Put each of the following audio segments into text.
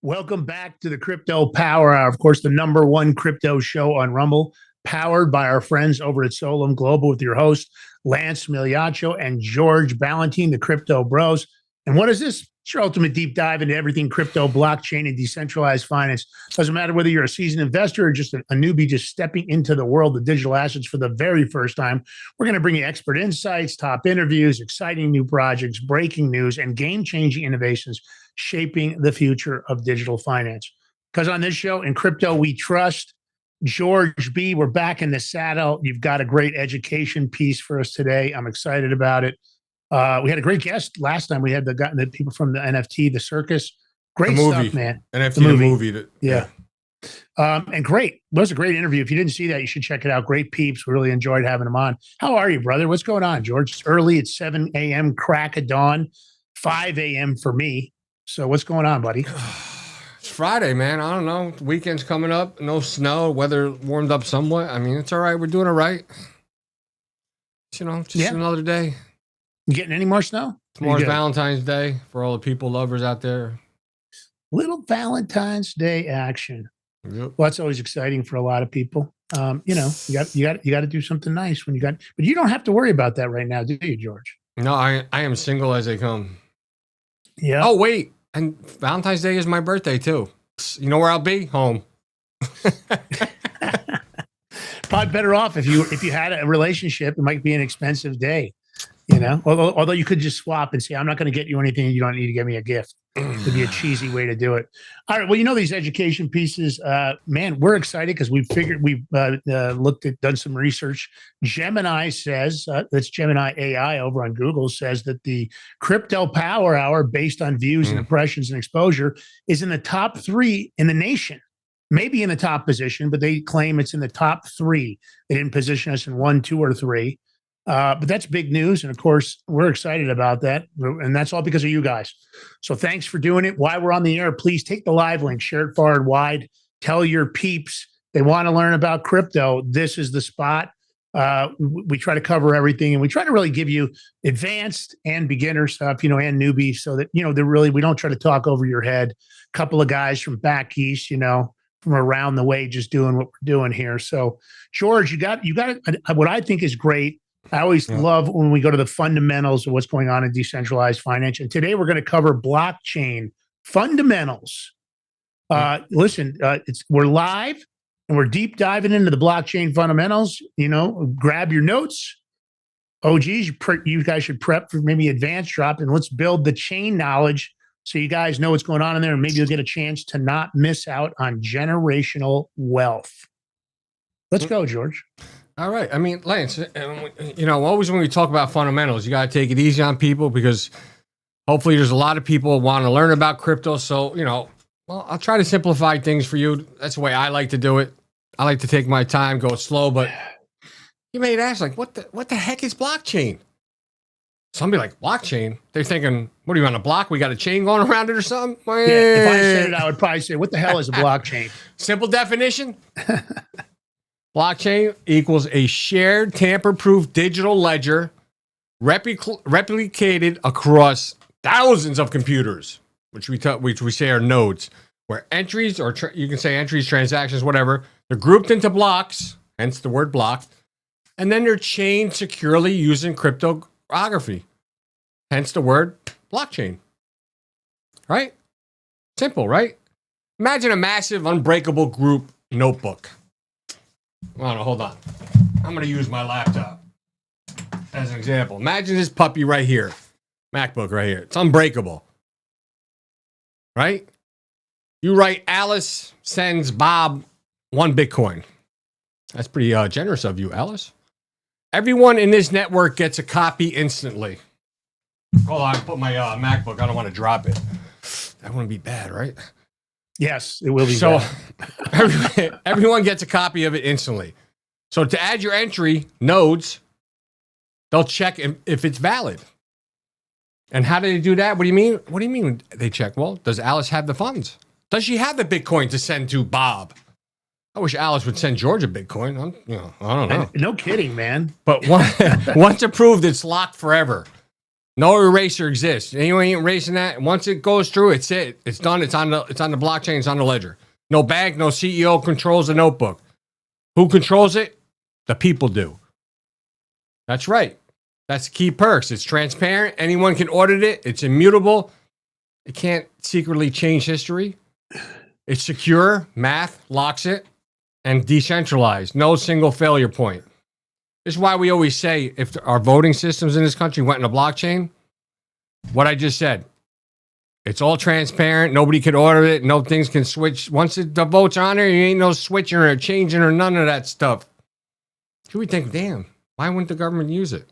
Welcome back to the Crypto Power Hour. Of course, the number one crypto show on Rumble, powered by our friends over at Solum Global with your host, Lance Migliaccio and George Ballantine, the Crypto Bros. And what is this? It's your ultimate deep dive into everything crypto, blockchain, and decentralized finance. Doesn't matter whether you're a seasoned investor or just a newbie just stepping into the world of digital assets for the very first time. We're going to bring you expert insights, top interviews, exciting new projects, breaking news, and game-changing innovations shaping the future of digital finance. Because on this show, in crypto, we trust. George B., we're back in the saddle. You've got a great education piece for us today. I'm excited about it. We had a great guest last time. We had the people from the NFT, the circus. Great stuff, man. NFT, the movie. Yeah. And great. It was a great interview. If you didn't see that, you should check it out. Great peeps. We really enjoyed having them on. How are you, brother? What's going on, George? It's early. It's 7 a.m. crack of dawn, 5 a.m. for me. So what's going on, buddy? It's Friday, man. I don't know. Weekend's coming up. No snow. Weather warmed up somewhat. I mean, it's all right. We're doing it right. Just another day. You getting any more snow? Tomorrow's Valentine's Day for all the people lovers out there. Little Valentine's Day action. Yep. Well, that's always exciting for a lot of people. You got to do something nice but you don't have to worry about that right now, do you, George? No, I am single as they come. Yeah. Oh, wait. And Valentine's Day is my birthday, too. You know where I'll be? Home. Probably better off if you had a relationship. It might be an expensive day, although you could just swap and say, I'm not going to get you anything. You don't need to get me a gift. It'd be a cheesy way to do it. All right. Well, these education pieces, man, we're excited because we've done some research. Gemini says, that's Gemini AI over on Google, says that the Crypto Power Hour, based on views and impressions and exposure, is in the top 3 in the nation. Maybe in the top position, but they claim it's in the top 3. They didn't position us in 1, 2, or 3. But that's big news. And of course, we're excited about that. And that's all because of you guys. So thanks for doing it. While we're on the air, please take the live link, share it far and wide. Tell your peeps they want to learn about crypto. This is the spot. We try to cover everything, and we try to really give you advanced and beginner stuff, and newbies, so that, we don't try to talk over your head. A couple of guys from back east, from around the way, just doing what we're doing here. So George, you got what I think is great. I always love when we go to the fundamentals of what's going on in decentralized finance. And today we're going to cover blockchain fundamentals. Listen, we're live and we're deep diving into the blockchain fundamentals. Grab your notes. Oh, geez, you guys should prep for maybe advanced drop, and let's build the chain knowledge so you guys know what's going on in there, and maybe you'll get a chance to not miss out on generational wealth. Let's go, George. All right. I mean, Lance, always when we talk about fundamentals, you got to take it easy on people, because hopefully there's a lot of people who want to learn about crypto. So, I'll try to simplify things for you. That's the way I like to do it. I like to take my time, go slow, but you may ask, like, what the heck is blockchain? Somebody like, blockchain? They're thinking, what are you on a block? We got a chain going around it or something? Yeah, if I said it, I would probably say, what the hell is a blockchain? Simple definition. Blockchain equals a shared tamper-proof digital ledger replicated across thousands of computers, which we say are nodes, where entries, or you can say entries, transactions, whatever, they're grouped into blocks, hence the word block, and then they're chained securely using cryptography, hence the word blockchain. Right? Simple, right? Imagine a massive unbreakable group notebook. Oh, no, hold on. I'm going to use my laptop as an example. Imagine this puppy right here. MacBook right here. It's unbreakable. Right? You write, Alice sends Bob 1 Bitcoin. That's pretty generous of you, Alice. Everyone in this network gets a copy instantly. Hold on, put my MacBook. I don't want to drop it. That wouldn't be bad, right? Yes, it will be. So everyone gets a copy of it instantly. So to add your entry nodes, they'll check if it's valid. And how do they do that? What do you mean? What do you mean they check? Well, does Alice have the funds? Does she have the Bitcoin to send to Bob? I wish Alice would send George a Bitcoin. I don't know. No kidding, man. But once approved, it's locked forever. No eraser exists. Anyone ain't erasing that. Once it goes through, it's it. It's done. It's on the blockchain. It's on the ledger. No bank, no CEO controls the notebook. Who controls it? The people do. That's right. That's the key perks. It's transparent. Anyone can audit it. It's immutable. It can't secretly change history. It's secure. Math locks it. And decentralized. No single failure point. This is why we always say if our voting systems in this country went in a blockchain, what I just said, it's all transparent. Nobody can order it. No things can switch. Once the votes are on there, you ain't no switching or changing or none of that stuff. So we think, damn, why wouldn't the government use it?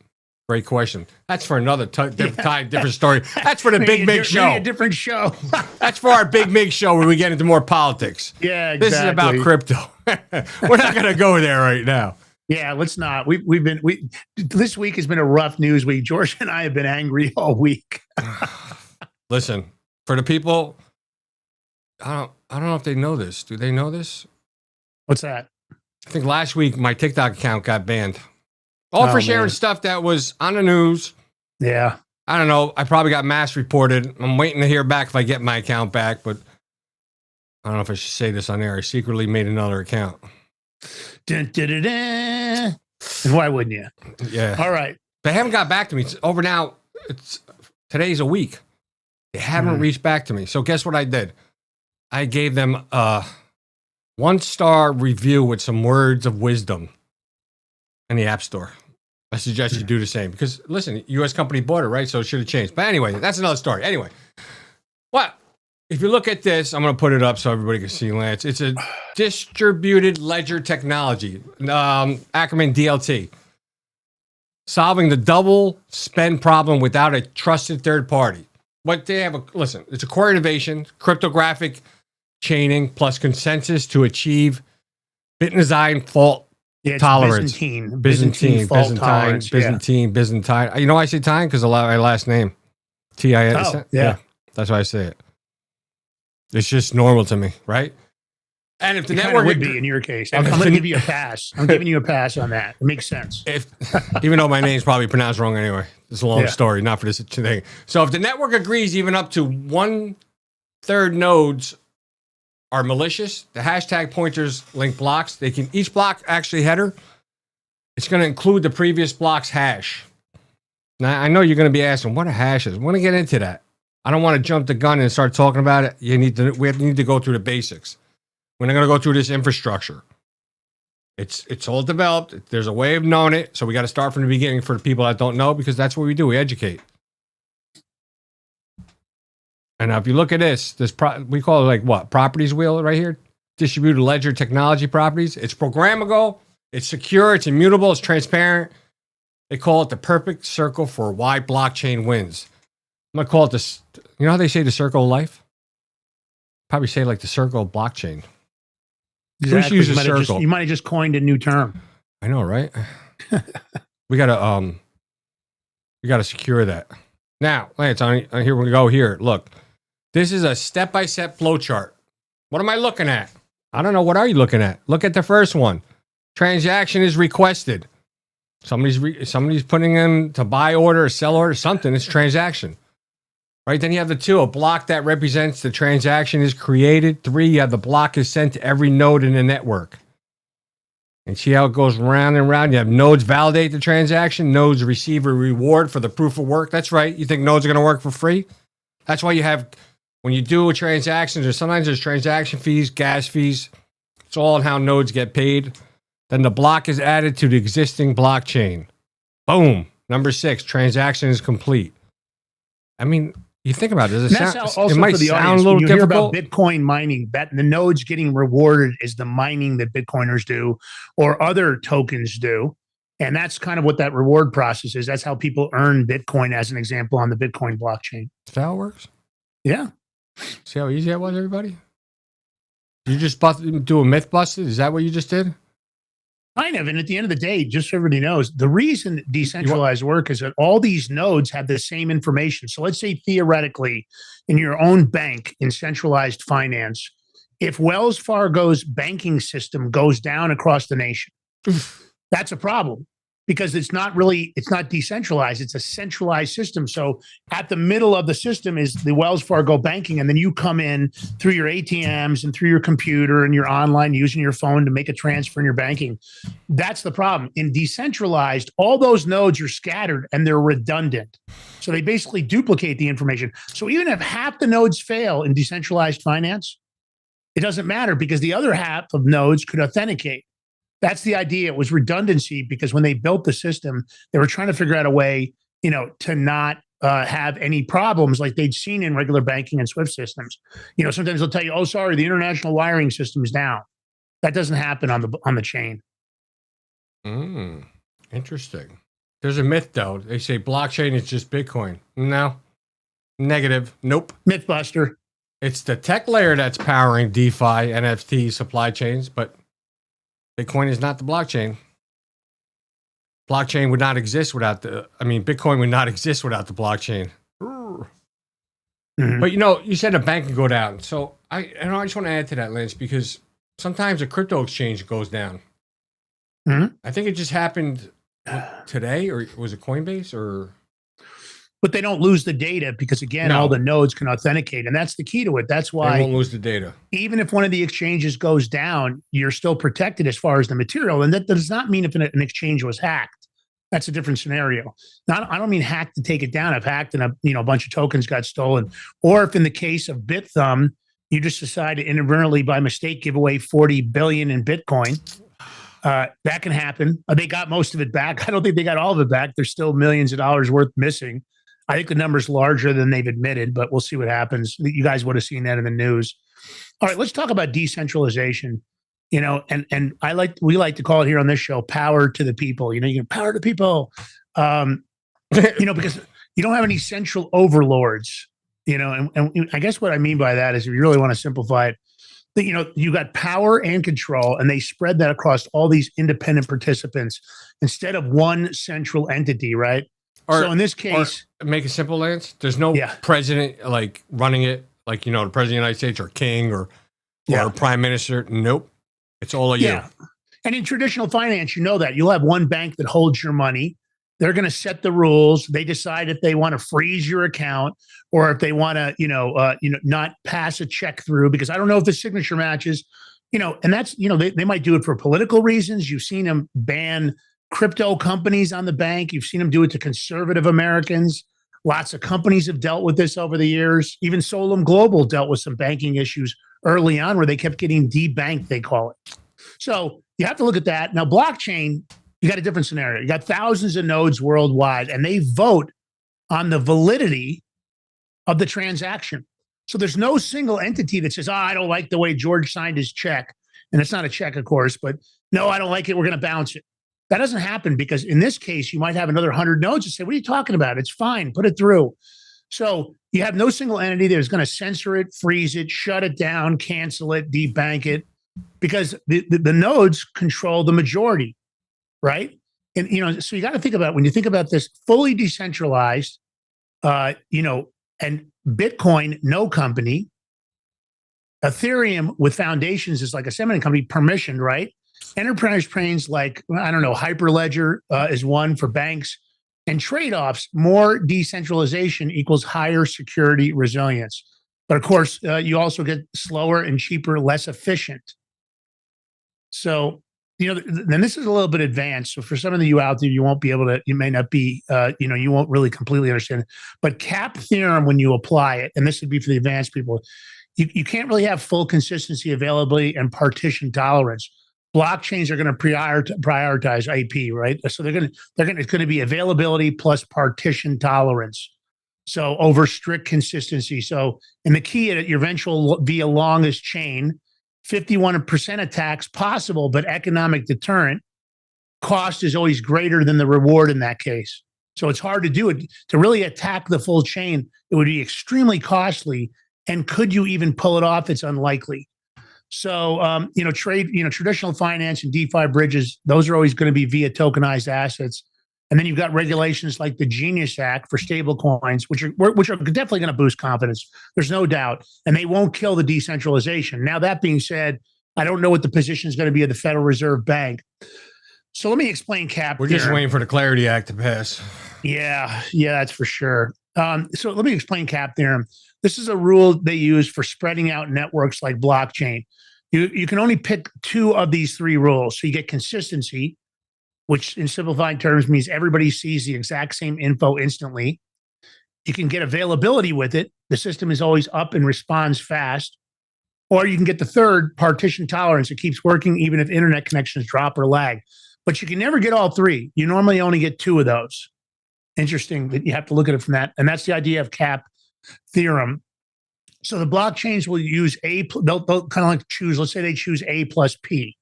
Great question. That's for another different story. That's for the Big Mig show. Maybe a different show. That's for our Big Mig show where we get into more politics. Yeah, exactly. This is about crypto. We're not going to go there right now. Yeah, let's not. This week has been a rough news week. George and I have been angry all week. Listen, for the people, I don't know if they know this. Do they know this? What's that? I think last week my TikTok account got banned. All for sharing stuff that was on the news. Yeah. I don't know. I probably got mass reported. I'm waiting to hear back if I get my account back, but I don't know if I should say this on air. I secretly made another account. Dun, dun, dun, dun. And why wouldn't you? Yeah. All right. They haven't got back to me. It's over now. Today's a week. They haven't reached back to me. So guess what I did? I gave them a 1-star review with some words of wisdom in the App Store. I suggest you do the same because, listen, U.S. company bought it, right? So it should have changed. But anyway, that's another story. Anyway, what? If you look at this, I'm going to put it up so everybody can see, Lance. It's a distributed ledger technology, acronym DLT, solving the double spend problem without a trusted third party. What they have, listen, it's a core innovation, cryptographic chaining plus consensus to achieve Byzantine fault tolerance. Byzantine. You know why I say time? Because of my last name. T-I-N. Oh, yeah. That's why I say it. It's just normal to me, right? And if the network would be in your case, I'm going to give you a pass. I'm giving you a pass on that. It makes sense. Even though my name's probably pronounced wrong anyway. It's a long story, not for this thing. So if the network agrees even up to 1/3 nodes are malicious, the hashtag pointers link blocks. They can each block actually header. It's going to include the previous block's hash. Now I know you're going to be asking what a hash is. I want to get into that. I don't want to jump the gun and start talking about it. We need to go through the basics. We're not going to go through this infrastructure. It's all developed. There's a way of knowing it. So we got to start from the beginning for the people that don't know, because that's what we do. We educate. And now if you look at this we call it like what? Properties wheel right here. Distributed ledger technology properties. It's programmable. It's secure. It's immutable. It's transparent. They call it the perfect circle for why blockchain wins. I'm going to call it this. You know how they say the circle of life? Probably say like the circle of blockchain. Exactly. Use a circle. You might have just coined a new term. I know, right? we gotta secure that. Now, Lance, here we go. Here, look. This is a step-by-step flow chart. What am I looking at? I don't know. What are you looking at? Look at the first one. Transaction is requested. Somebody's putting in to buy order, or sell order, something. It's transaction. Right, then you have the 2, a block that represents the transaction is created. 3, you have the block is sent to every node in the network. And see how it goes round and round. You have nodes validate the transaction. Nodes receive a reward for the proof of work. That's right. You think nodes are going to work for free? That's why you have, when you do a transaction, sometimes there's transaction fees, gas fees. It's all on how nodes get paid. Then the block is added to the existing blockchain. Boom. Number 6, transaction is complete. I mean, you think about it. It might sound a little difficult. Hear about Bitcoin mining, the nodes getting rewarded is the mining that Bitcoiners do or other tokens do. And that's kind of what that reward process is. That's how people earn Bitcoin, as an example, on the Bitcoin blockchain. Is that how it works? Yeah. See how easy that was, everybody? You just do a myth busted? Is that what you just did? Kind of. And at the end of the day, just so everybody knows, the reason decentralized work is that all these nodes have the same information. So let's say theoretically in your own bank in centralized finance, if Wells Fargo's banking system goes down across the nation, that's a problem because it's not decentralized. It's a centralized system. So at the middle of the system is the Wells Fargo banking. And then you come in through your ATMs and through your computer and you're online using your phone to make a transfer in your banking. That's the problem. In decentralized, all those nodes are scattered and they're redundant. So they basically duplicate the information. So even if half the nodes fail in decentralized finance, it doesn't matter because the other half of nodes could authenticate. That's the idea. It was redundancy because when they built the system, they were trying to figure out a way, to not have any problems like they'd seen in regular banking and SWIFT systems. Sometimes they'll tell you, "Oh, sorry, the international wiring system is down." That doesn't happen on the chain. Interesting. There's a myth though. They say blockchain is just Bitcoin. No, negative. Nope. Mythbuster. It's the tech layer that's powering DeFi, NFT, supply chains, but Bitcoin is not the blockchain. Blockchain would not exist without Bitcoin would not exist without the blockchain. But you said a bank can go down. So I just want to add to that, Lance, because sometimes a crypto exchange goes down. I think it just happened today, or was it Coinbase or? But they don't lose the data because, again, all the nodes can authenticate. And that's the key to it. That's why they won't lose the data. Even if one of the exchanges goes down, you're still protected as far as the material. And that does not mean if an exchange was hacked. That's a different scenario. Now, I don't mean hacked to take it down. If hacked and a bunch of tokens got stolen. Or if in the case of BitThumb, you just decide to inadvertently, by mistake, give away 40 billion in Bitcoin. That can happen. They got most of it back. I don't think they got all of it back. There's still millions of dollars worth missing. I think the number's larger than they've admitted, but we'll see what happens. You guys would have seen that in the news. All right, let's talk about decentralization. And we like to call it here on this show, power to the people. You can power to people. Because you don't have any central overlords. And I guess what I mean by that is, if you really want to simplify it, that you got power and control, and they spread that across all these independent participants instead of one central entity, right? So in this case, make it simple, Lance. There's no president like running it, like the president of the United States or king or prime minister. Nope, it's all of you. And in traditional finance, that you'll have one bank that holds your money. They're going to set the rules. They decide if they want to freeze your account or if they want to, not pass a check through, because I don't know if the signature matches. And that's they might do it for political reasons. You've seen them ban crypto companies on the bank. You've seen them do it to conservative Americans. Lots of companies have dealt with this over the years. Even Solum Global dealt with some banking issues early on where they kept getting debanked, they call it. So you have to look at that. Now, blockchain, you got a different scenario. You got thousands of nodes worldwide, and they vote on the validity of the transaction. So there's no single entity that says, I don't like the way George signed his check. And it's not a check, of course, but no, I don't like it. We're going to bounce it. That doesn't happen because in this case, you might have another 100 nodes that say, what are you talking about? It's fine. Put it through. So you have no single entity that is going to censor it, freeze it, shut it down, cancel it, debank it, because the nodes control the majority, right? And, so you got to think about, when you think about this fully decentralized, and Bitcoin, no company, Ethereum with foundations is like a semi company, permissioned, right? Enterprise planes like, Hyperledger is one for banks, and trade-offs. More decentralization equals higher security resilience. But of course, you also get slower and cheaper, less efficient. So, then this is a little bit advanced. So for some of you out there, you won't be able to, you may not be, you won't really completely understand it. But CAP theorem, when you apply it, and this would be for the advanced people, you can't really have full consistency, availability, and partition tolerance. Blockchains are going to prioritize IP, right? So it's going to be availability plus partition tolerance. So over strict consistency. So, and the key at your eventual via longest chain, 51% attacks possible, but economic deterrent cost is always greater than the reward in that case. So it's hard to do it. To really attack the full chain, it would be extremely costly. And could you even pull it off? It's unlikely. So, traditional finance and DeFi bridges, those are always going to be via tokenized assets. And then you've got regulations like the Genius Act for stable coins, which are definitely going to boost confidence. There's no doubt. And they won't kill the decentralization. Now, that being said, I don't know what the position is going to be of the Federal Reserve Bank. So let me explain cap. We're just waiting for the Clarity Act to pass. Yeah, that's for sure. So let me explain cap theorem. This is a rule they use for spreading out networks like blockchain. You can only pick two of these three rules. So you get consistency, which in simplified terms means everybody sees the exact same info instantly. You can get availability with it. The system is always up and responds fast. Or you can get the third, partition tolerance. It keeps working even if internet connections drop or lag. But you can never get all three. You normally only get two of those. Interesting that you have to look at it from that. And that's the idea of cap theorem. So the blockchains will use they'll kind of like choose, let's say they choose A plus P.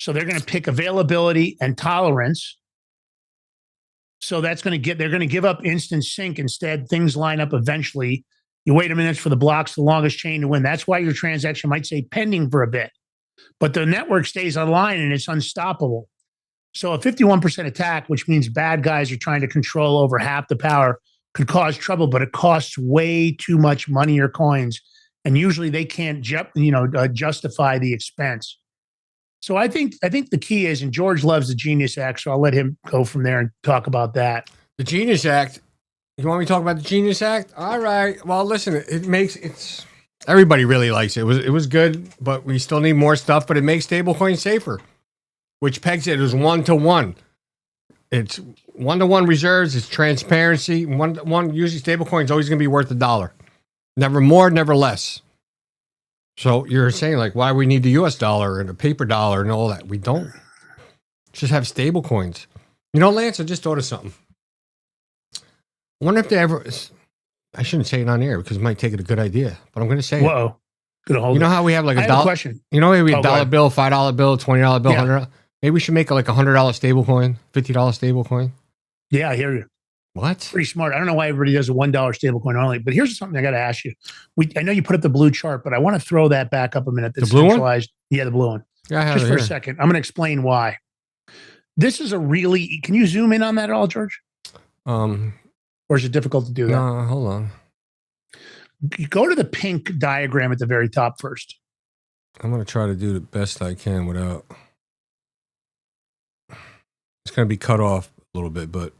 So they're going to pick availability and tolerance. So they're going to give up instant sync. Instead, things line up eventually. You wait a minute for the blocks, the longest chain to win. That's why your transaction might say pending for a bit, but the network stays online and it's unstoppable. So a 51% attack, which means bad guys are trying to control over half the power, could cause trouble, but it costs way too much money or coins. And usually they can't justify the expense. So I think the key is, and George loves the Genius Act, so I'll let him go from there and talk about that. The Genius Act. You want me to talk about the Genius Act? All right. Well, listen, everybody really likes it. It was good, but we still need more stuff. But it makes stablecoins safer, which pegs it as 1-to-1. It's 1-to-1 reserves. It's transparency. 1-to-1. Usually, stablecoins always going to be worth $1. Never more, never less. So you're saying, like, why we need the US dollar and a paper dollar and all that? We don't. Just have stable coins. You know, Lance, I just thought of something. I wonder if they ever... I shouldn't say it on air because it might take it a good idea, but I'm going to say Whoa. it. You know how we have like a dollar... question. You know, we have a dollar bill, $5 bill, $20 bill, $100. Maybe we should make like a $100 stable coin, $50 stable coin. Yeah, I hear you. What? Pretty smart. I don't know why everybody does a $1 stable coin only, but here's something I got to ask you. I know you put up the blue chart, but I want to throw that back up a minute. The blue one? Yeah, the blue one. Yeah, I have just it for here. a second. I'm going to explain why. This is can you zoom in on that at all, George? Or is it difficult to do that? No, hold on. You go to the pink diagram at the very top first. I'm going to try to do the best I can without... It's going to be cut off a little bit, but...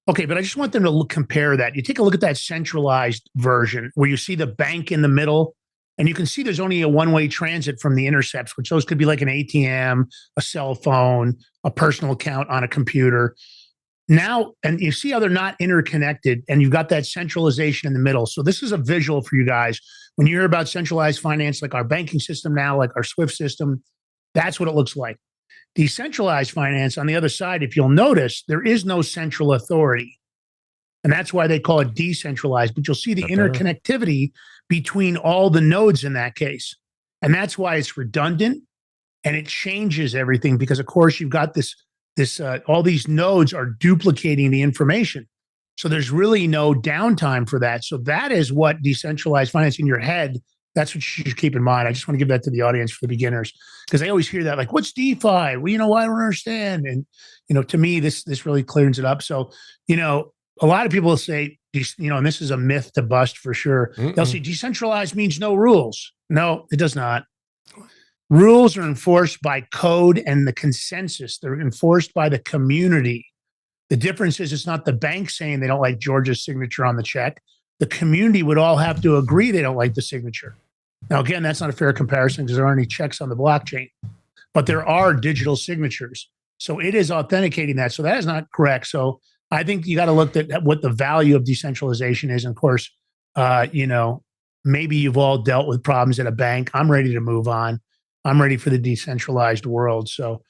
Okay, but I just want them to compare that. You take a look at that centralized version where you see the bank in the middle, and you can see there's only a one-way transit from the intercepts, which those could be like an ATM, a cell phone, a personal account on a computer. Now, and you see how they're not interconnected, and you've got that centralization in the middle. So this is a visual for you guys. When you hear about centralized finance, like our banking system now, like our SWIFT system, that's what it looks like. Decentralized finance, on the other side, if you'll notice, there is no central authority. And that's why they call it decentralized. But you'll see the interconnectivity between all the nodes in that case. And that's why it's redundant and it changes everything because, of course, you've got all these nodes are duplicating the information. So there's really no downtime for that. So that is what decentralized finance in your head, that's what you should keep in mind. I just want to give that to the audience for the beginners because they always hear that like, what's DeFi? Well, I don't understand. And, to me, this really clears it up. So, a lot of people will say, and this is a myth to bust for sure. They'll say decentralized means no rules. No, it does not. Rules are enforced by code and the consensus. They're enforced by the community. The difference is it's not the bank saying they don't like George's signature on the check. The community would all have to agree they don't like the signature. Now, again, that's not a fair comparison because there aren't any checks on the blockchain, but there are digital signatures. So it is authenticating that. So that is not correct. So I think you got to look at what the value of decentralization is. And of course, maybe you've all dealt with problems at a bank. I'm ready to move on. I'm ready for the decentralized world. So,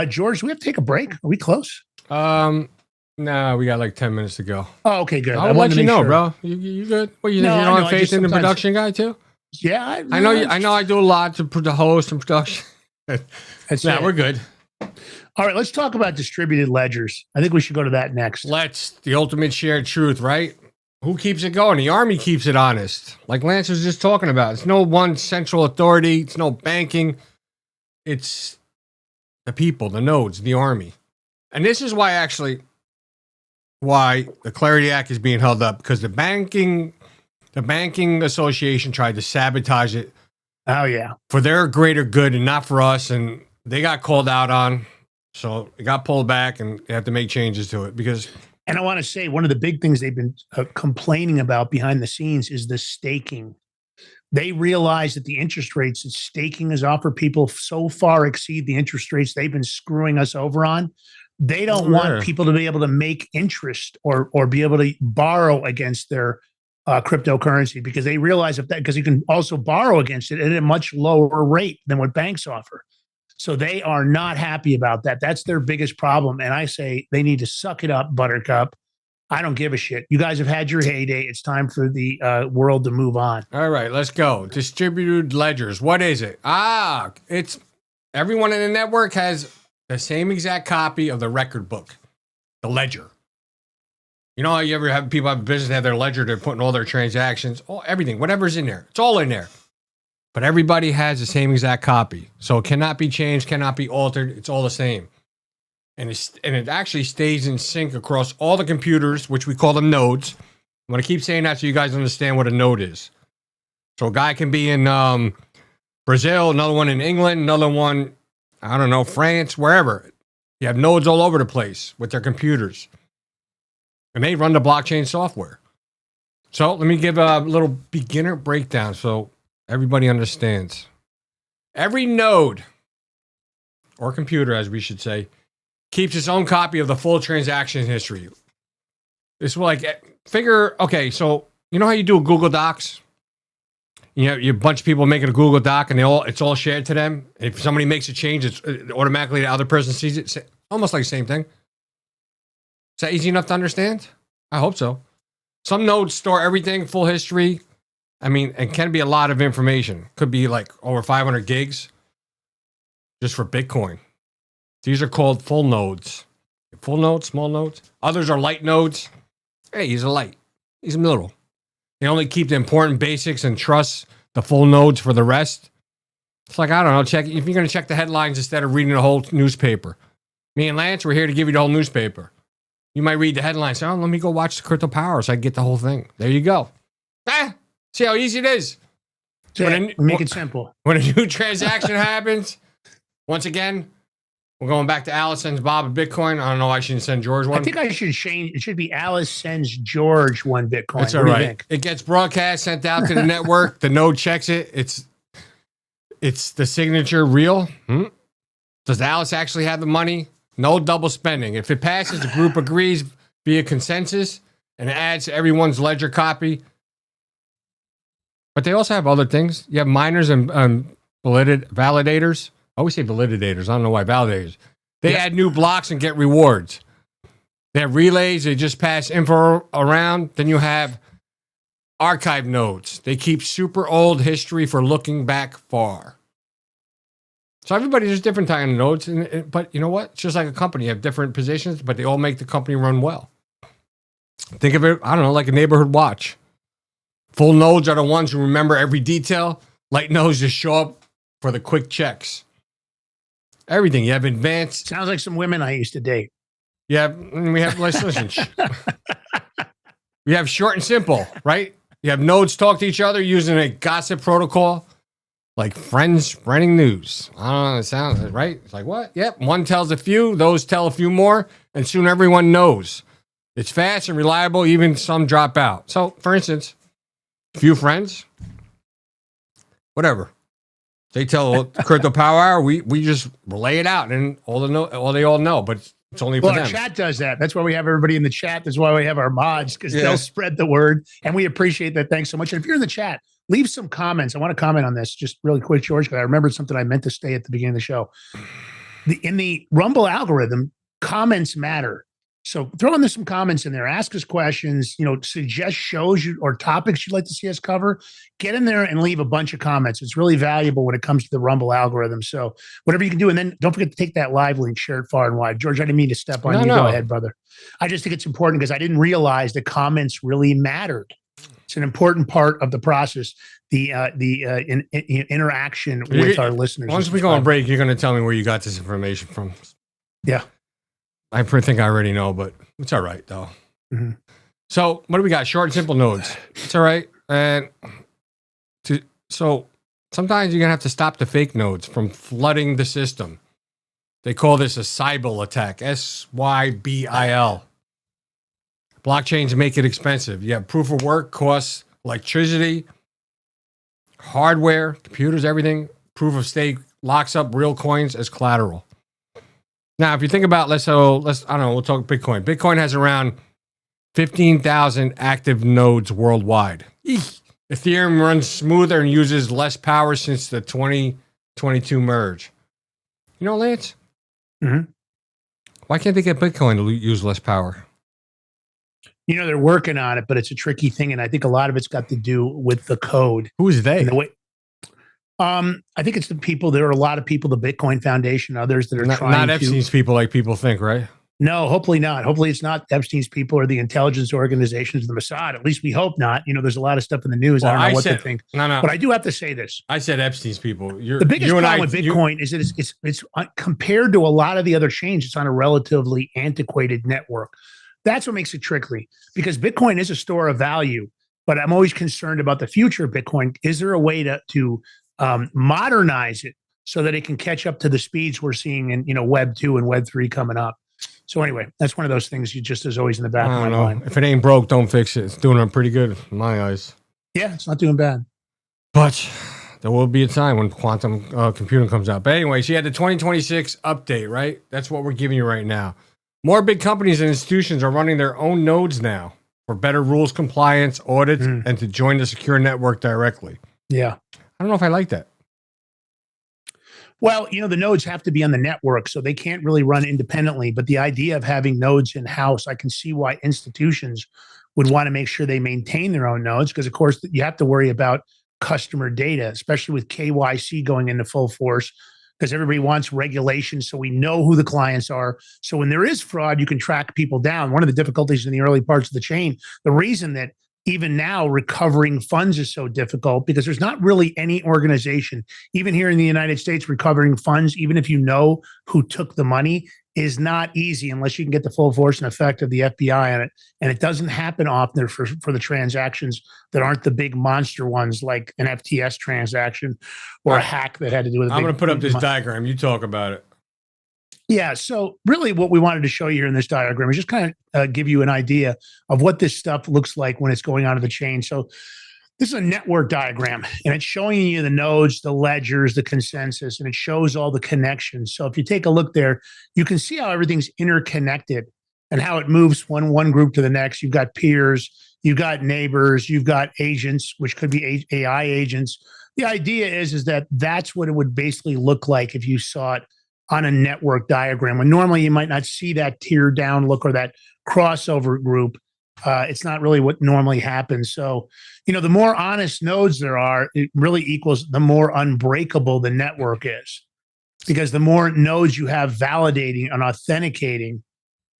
George, do we have to take a break? Are we close? No, we got like 10 minutes to go. Oh, okay, good. I'll let you know, sure. Bro. You good? Well, you don't have faith in the production guy too? Yeah, I know. I know. I do a lot to the host and production. We're good. All right, let's talk about distributed ledgers. I think we should go to that next. The ultimate shared truth, right? Who keeps it going? The Army keeps it honest. Like Lance was just talking about. It's no one central authority. It's no banking. It's the people, the nodes, the Army. And this is why the Clarity Act is being held up, because the banking association tried to sabotage it. Oh, yeah. For their greater good and not for us. And they got called out on. So it got pulled back, and they have to make changes to it because. And I want to say one of the big things they've been complaining about behind the scenes is the staking. They realize that the interest rates that staking has offered people so far exceed the interest rates they've been screwing us over on. They don't want people to be able to make interest or be able to borrow against their cryptocurrency, because they realize because you can also borrow against it at a much lower rate than what banks offer. So they are not happy about that. That's their biggest problem. And I say they need to suck it up, Buttercup. I don't give a shit. You guys have had your heyday. It's time for the world to move on. All right, let's go. Distributed ledgers. What is it? It's everyone in the network has the same exact copy of the record book, the ledger. You know how you ever have people have a business, they have their ledger, they're putting all their transactions, everything, whatever's in there. It's all in there. But everybody has the same exact copy. So it cannot be changed, cannot be altered. It's all the same. And it actually stays in sync across all the computers, which we call them nodes. I'm going to keep saying that so you guys understand what a node is. So a guy can be in Brazil, another one in England, another one, I don't know, France, wherever. You have nodes all over the place with their computers. And they run the blockchain software. So let me give a little beginner breakdown so everybody understands. Every node, or computer as we should say, keeps its own copy of the full transaction history. It's like, okay, so you know how you do a Google Docs? You know, you a bunch of people making a Google Doc and it's all shared to them. If somebody makes a change, it's automatically the other person sees it. It's almost like the same thing. Is that easy enough to understand? I hope so. Some nodes store everything, full history. I mean, it can be a lot of information. Could be like over 500 gigs just for Bitcoin. These are called full nodes. Full nodes, small nodes. Others are light nodes. Hey, he's a light. He's a middle. They only keep the important basics and trust the full nodes for the rest. It's like, I don't know, check if you're going to check the headlines instead of reading the whole newspaper. Me and Lance, we're here to give you the whole newspaper. You might read the headlines. Say, let me go watch the Crypto Power so I can get the whole thing. There you go. See how easy it is? Make it simple. When a new transaction happens, once again, we're going back to Alice sends Bob a Bitcoin. I don't know why I shouldn't send George one. I think I should change. It should be Alice sends George one Bitcoin. That's all right. It gets broadcast, sent out to the network. The node checks it. It's the signature real. Does Alice actually have the money? No double spending. If it passes, the group agrees via consensus and adds to everyone's ledger copy. But they also have other things. You have miners and validators. I always say validators. I don't know why validators. They add new blocks and get rewards. They have relays. They just pass info around. Then you have archive nodes. They keep super old history for looking back far. So everybody, there's different kind of nodes. But you know what? It's just like a company. You have different positions, but they all make the company run well. Think of it, I don't know, like a neighborhood watch. Full nodes are the ones who remember every detail. Light nodes just show up for the quick checks. Everything. You have advanced. Sounds like some women I used to date. Yeah, we have, listen. We have short and simple, right? You have nodes talk to each other using a gossip protocol, like friends spreading news. I don't know, it sounds right. It's like, what? Yep. One tells a few, those tell a few more, and soon everyone knows. It's fast and reliable, even some drop out. So, for instance, few friends, whatever. They tell Crypto Power Hour, we just relay it out, and they all know, but it's only for them. Our chat does that. That's why we have everybody in the chat. That's why we have our mods, because they'll spread the word, and we appreciate that. Thanks so much. And if you're in the chat, leave some comments. I want to comment on this just really quick, George, because I remembered something I meant to say at the beginning of the show. In the Rumble algorithm, comments matter. So throw in some comments in there. Ask us questions. Suggest shows or topics you'd like to see us cover. Get in there and leave a bunch of comments. It's really valuable when it comes to the Rumble algorithm. So whatever you can do, and then don't forget to take that live link, share it far and wide. George, I didn't mean to step on you. No. Go ahead, brother. I just think it's important because I didn't realize the comments really mattered. It's an important part of the process. The interaction with our listeners. Once we go on break, you're going to tell me where you got this information from. Yeah. I think I already know, but it's all right, though. Mm-hmm. So what do we got? Short and simple nodes. It's all right. And so sometimes you're going to have to stop the fake nodes from flooding the system. They call this a Sybil attack, SYBIL. Blockchains make it expensive. You have proof of work costs electricity, hardware, computers, everything. Proof of stake locks up real coins as collateral. Now, if you think about, I don't know, we'll talk Bitcoin. Bitcoin has around 15,000 active nodes worldwide. Eek. Ethereum runs smoother and uses less power since the 2022 merge. You know, Lance? Mm-hmm. Why can't they get Bitcoin to use less power? You know, they're working on it, but it's a tricky thing. And I think a lot of it's got to do with the code. Who is they? And the way, I think it's the people. There are a lot of people, the Bitcoin Foundation, others that are trying not Epstein's people like people think, right? No, hopefully not. Hopefully it's not Epstein's people or the intelligence organizations, the Mossad. At least we hope not. You know, there's a lot of stuff in the news. Well, I don't know what to think. No. But I do have to say this. I said Epstein's people. The biggest problem with Bitcoin is that it's compared to a lot of the other chains, it's on a relatively antiquated network. That's what makes it tricky, because Bitcoin is a store of value. But I'm always concerned about the future of Bitcoin. Is there a way to modernize it so that it can catch up to the speeds we're seeing in, you know, Web 2 and Web 3 coming up? So anyway, that's one of those things you just is always in the back of my mind. If it ain't broke, don't fix it. It's doing pretty good in my eyes. Yeah, it's not doing bad. But there will be a time when quantum computing comes out. But anyway, so you had the 2026 update, right? That's what we're giving you right now. More big companies and institutions are running their own nodes now for better rules compliance, audits, and to join the secure network directly. Yeah. I don't know if I like that. Well, you know, the nodes have to be on the network, so they can't really run independently. But the idea of having nodes in-house, I can see why institutions would want to make sure they maintain their own nodes, because, of course, you have to worry about customer data, especially with KYC going into full force, because everybody wants regulation, so we know who the clients are. So when there is fraud, you can track people down. One of the difficulties in the early parts of the chain, the reason that even now recovering funds is so difficult, because there's not really any organization, even here in the United States, recovering funds, even if you know who took the money, is not easy unless you can get the full force and effect of the FBI on it. And it doesn't happen often for the transactions that aren't the big monster ones, like an FTS transaction or a hack that had to do with. I'm going to put up this diagram. You talk about it. Yeah. So really what we wanted to show you here in this diagram is just kind of give you an idea of what this stuff looks like when it's going onto the chain. So this is a network diagram, and it's showing you the nodes, the ledgers, the consensus, and it shows all the connections. So if you take a look there, you can see how everything's interconnected and how it moves from one group to the next. You've got peers, you've got neighbors, you've got agents, which could be AI agents. The idea is that that's what it would basically look like if you saw it on a network diagram, when normally you might not see that tier down look or that crossover group. It's not really what normally happens. So, you know, the more honest nodes there are, it really equals the more unbreakable the network is, because the more nodes you have validating and authenticating,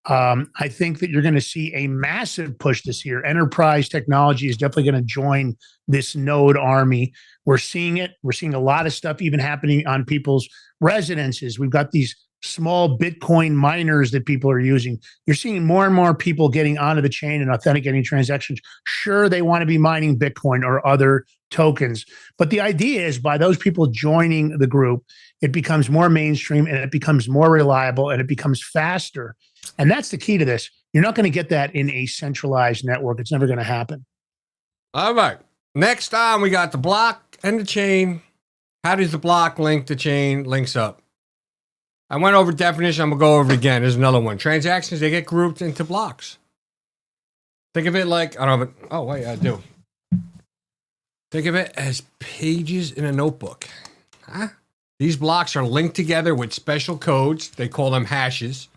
I think that you're going to see a massive push this year. Enterprise technology is definitely going to join this node army. We're seeing it. We're seeing a lot of stuff even happening on people's residences. We've got these small Bitcoin miners that people are using. You're seeing more and more people getting onto the chain and authenticating transactions. Sure, they want to be mining Bitcoin or other tokens, but the idea is by those people joining the group, it becomes more mainstream and it becomes more reliable and it becomes faster. And that's the key to this. You're not going to get that in a centralized network. It's never going to happen. All right. Next on, we got the block and the chain. How does the block link the chain links up? I went over definition. I'm going to go over it again. There's another one. Transactions, they get grouped into blocks. Think of it like, I don't have it. Oh, wait, I do. Think of it as pages in a notebook. Huh? These blocks are linked together with special codes. They call them hashes.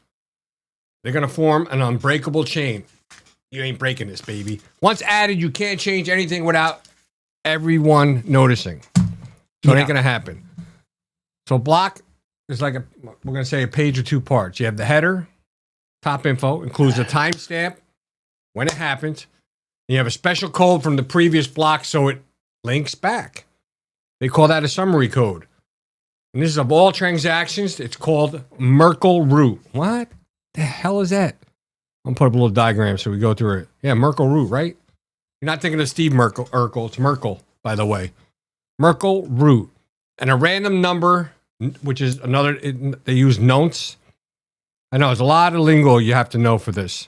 They're going to form an unbreakable chain. You ain't breaking this, baby. Once added, you can't change anything without everyone noticing. So it ain't going to happen. So block is like we're going to say a page or two parts. You have the header, top info, includes a timestamp, when it happens. You have a special code from the previous block so it links back. They call that a summary code. And this is of all transactions. It's called Merkle root. What the hell is that? I'm going to put up a little diagram so we go through it. Yeah, Merkle root, right? You're not thinking of Steve Urkel. It's Merkle, by the way. Merkle root. And a random number which is another, they use nonce. I know there's a lot of lingo you have to know for this.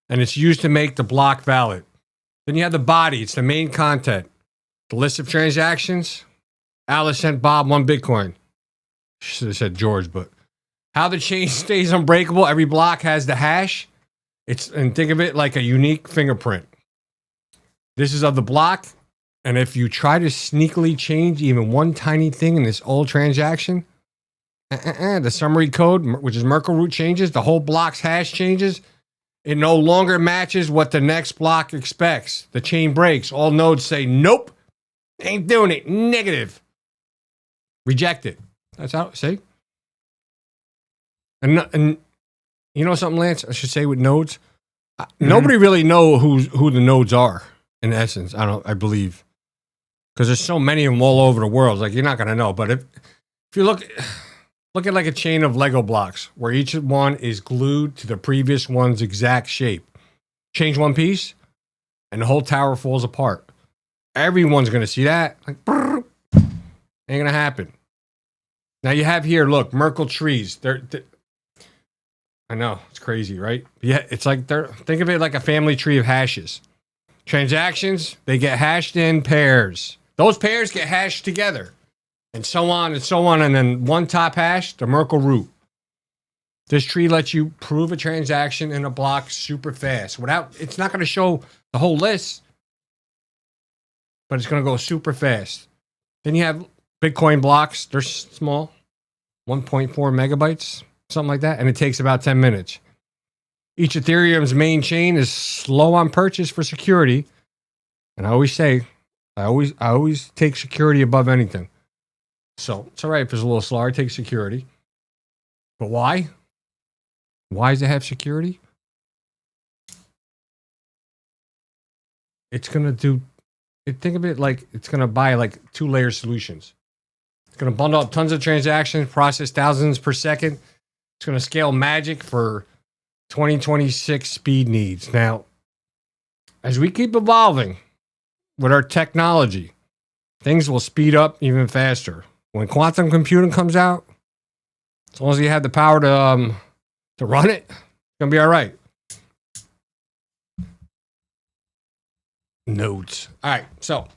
And it's used to make the block valid. Then you have the body. It's the main content. The list of transactions. Alice sent Bob 1 Bitcoin. Should have said George, but how the chain stays unbreakable. Every block has the hash. And think of it like a unique fingerprint. This is of the block. And if you try to sneakily change even one tiny thing in this old transaction, the summary code, which is Merkle root, changes. The whole block's hash changes. It no longer matches what the next block expects. The chain breaks. All nodes say, nope, ain't doing it. Negative. Reject it. That's how, see? And you know something, Lance? I should say with nodes, nobody really know who the nodes are, in essence, I believe. Because there's so many of them all over the world. Like, you're not going to know. But if you look at like a chain of Lego blocks where each one is glued to the previous one's exact shape. Change one piece and the whole tower falls apart. Everyone's going to see that. Like, brrr, ain't going to happen. Now you have here, look, Merkle trees. I know, it's crazy, right? Yeah, it's like think of it like a family tree of hashes. Transactions, they get hashed in pairs. Those pairs get hashed together. And so on and so on. And then one top hash, the Merkle root. This tree lets you prove a transaction in a block super fast. It's not going to show the whole list, but it's going to go super fast. Then you have Bitcoin blocks. They're small, 1.4 megabytes, something like that. And it takes about 10 minutes. Each Ethereum's main chain is slow on purchase for security. And I always say, I always take security above anything. So it's all right if it's a little slower, take security. But why? Why does it have security? It's going to think of it like it's going to buy like 2-layer solutions. It's going to bundle up tons of transactions, process thousands per second. It's going to scale magic for 2026 speed needs. Now, as we keep evolving with our technology, things will speed up even faster. When quantum computing comes out, as long as you have the power to run it, it's going to be all right. Nodes. All right, so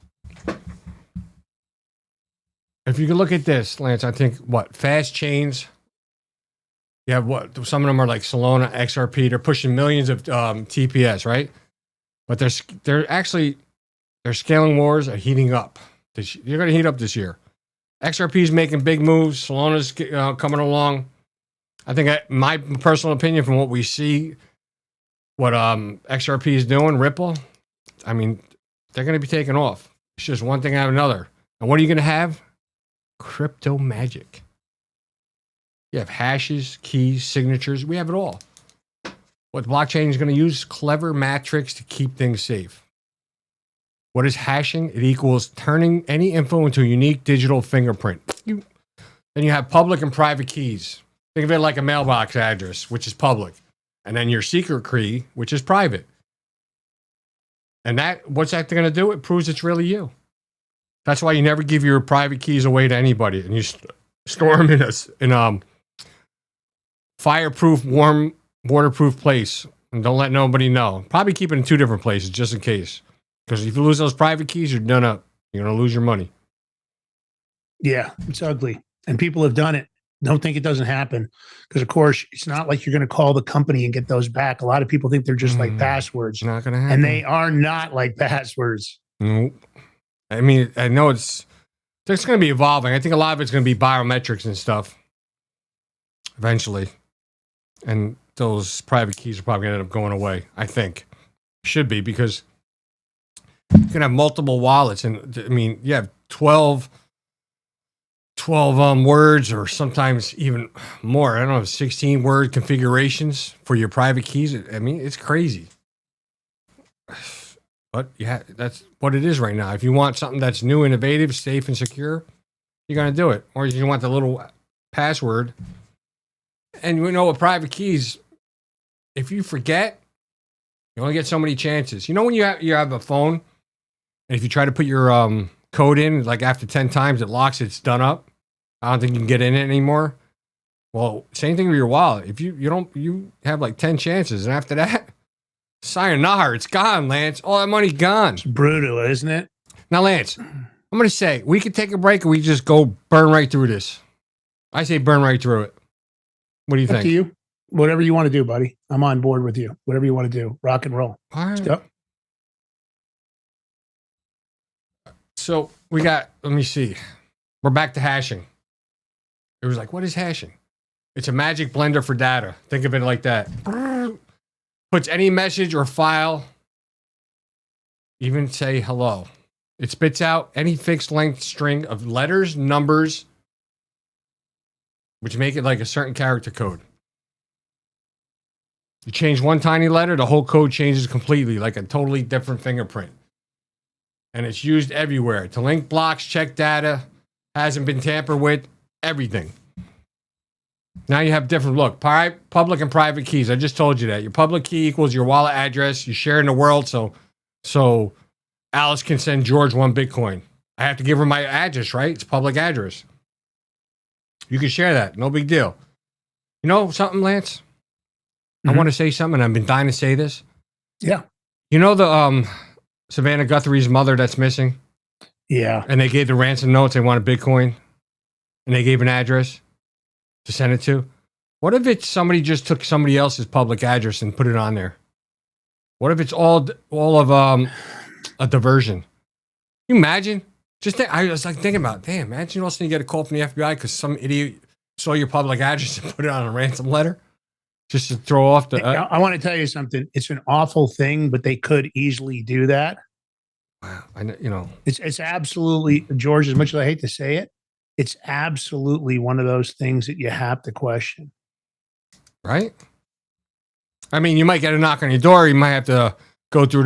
if you can look at this, Lance, I think fast chains. You have some of them are like Solana, XRP. They're pushing millions of TPS, right? But their scaling wars are heating up. You're going to heat up this year. XRP is making big moves. Solana's coming along. I think my personal opinion from what we see, what XRP is doing, Ripple, I mean, they're going to be taking off. It's just one thing out of another. And what are you going to have? Crypto magic. You have hashes, keys, signatures. We have it all. What the blockchain is going to use? Clever metrics to keep things safe. What is hashing? It equals turning any info into a unique digital fingerprint. Then you have public and private keys. Think of it like a mailbox address, which is public. And then your secret key, which is private. And what's that going to do? It proves it's really you. That's why you never give your private keys away to anybody. And you store them in a fireproof, warm, waterproof place. And don't let nobody know. Probably keep it in 2 different places just in case. Because if you lose those private keys, you're done up. You're going to lose your money. Yeah, it's ugly. And people have done it. Don't think it doesn't happen. Because, of course, it's not like you're going to call the company and get those back. A lot of people think they're just like passwords. Not going to happen. And they are not like passwords. Nope. I mean, I know it's going to be evolving. I think a lot of it's going to be biometrics and stuff eventually. And those private keys are probably going to end up going away, I think. Should be, because you can have multiple wallets. And, I mean, you have 12 words or sometimes even more. I don't know, 16 word configurations for your private keys. I mean, it's crazy. But yeah, that's what it is right now. If you want something that's new, innovative, safe, and secure, you're going to do it. Or you want the little password. And you know, with private keys, if you forget, you only get so many chances. You know, when you have a phone, and if you try to put your code in, like after 10 times it locks, it's done up. I don't think you can get in it anymore. Well, same thing with your wallet. If you have like 10 chances, and after that, sayonara, it's gone, Lance. All that money gone. It's brutal, isn't it? Now, Lance, I'm going to say we could take a break, or we just go burn right through this. I say burn right through it. What do you Up think? to you. Whatever you want to do, buddy. I'm on board with you. Whatever you want to do. Rock and roll. All right. Yep. So we got, let me see. We're back to hashing. It was like, what is hashing? It's a magic blender for data. Think of it like that. Puts any message or file, even say hello. It spits out any fixed length string of letters, numbers, which make it like a certain character code. You change one tiny letter, the whole code changes completely, like a totally different fingerprint. And it's used everywhere to link blocks, check data, hasn't been tampered with, everything. Now you have different look, public and private keys. I just told you that. Your public key equals your wallet address. You share in the world, so Alice can send George 1 Bitcoin. I have to give her my address, right? It's public address. You can share that. No big deal. You know something, Lance? I want to say something, and I've been dying to say this. Yeah. You know the Savannah Guthrie's mother that's missing? Yeah. And they gave the ransom notes. They wanted Bitcoin. And they gave an address to send it to. What if it's somebody just took somebody else's public address and put it on there? What if it's all of a diversion? Can you imagine? I was like thinking about, damn, imagine all of a sudden you get a call from the FBI because some idiot saw your public address and put it on a ransom letter just to throw off the... I want to tell you something. It's an awful thing, but they could easily do that. Wow. I know, you know. It's absolutely, George, as much as I hate to say it, it's absolutely one of those things that you have to question. Right? I mean, you might get a knock on your door. You might have to go through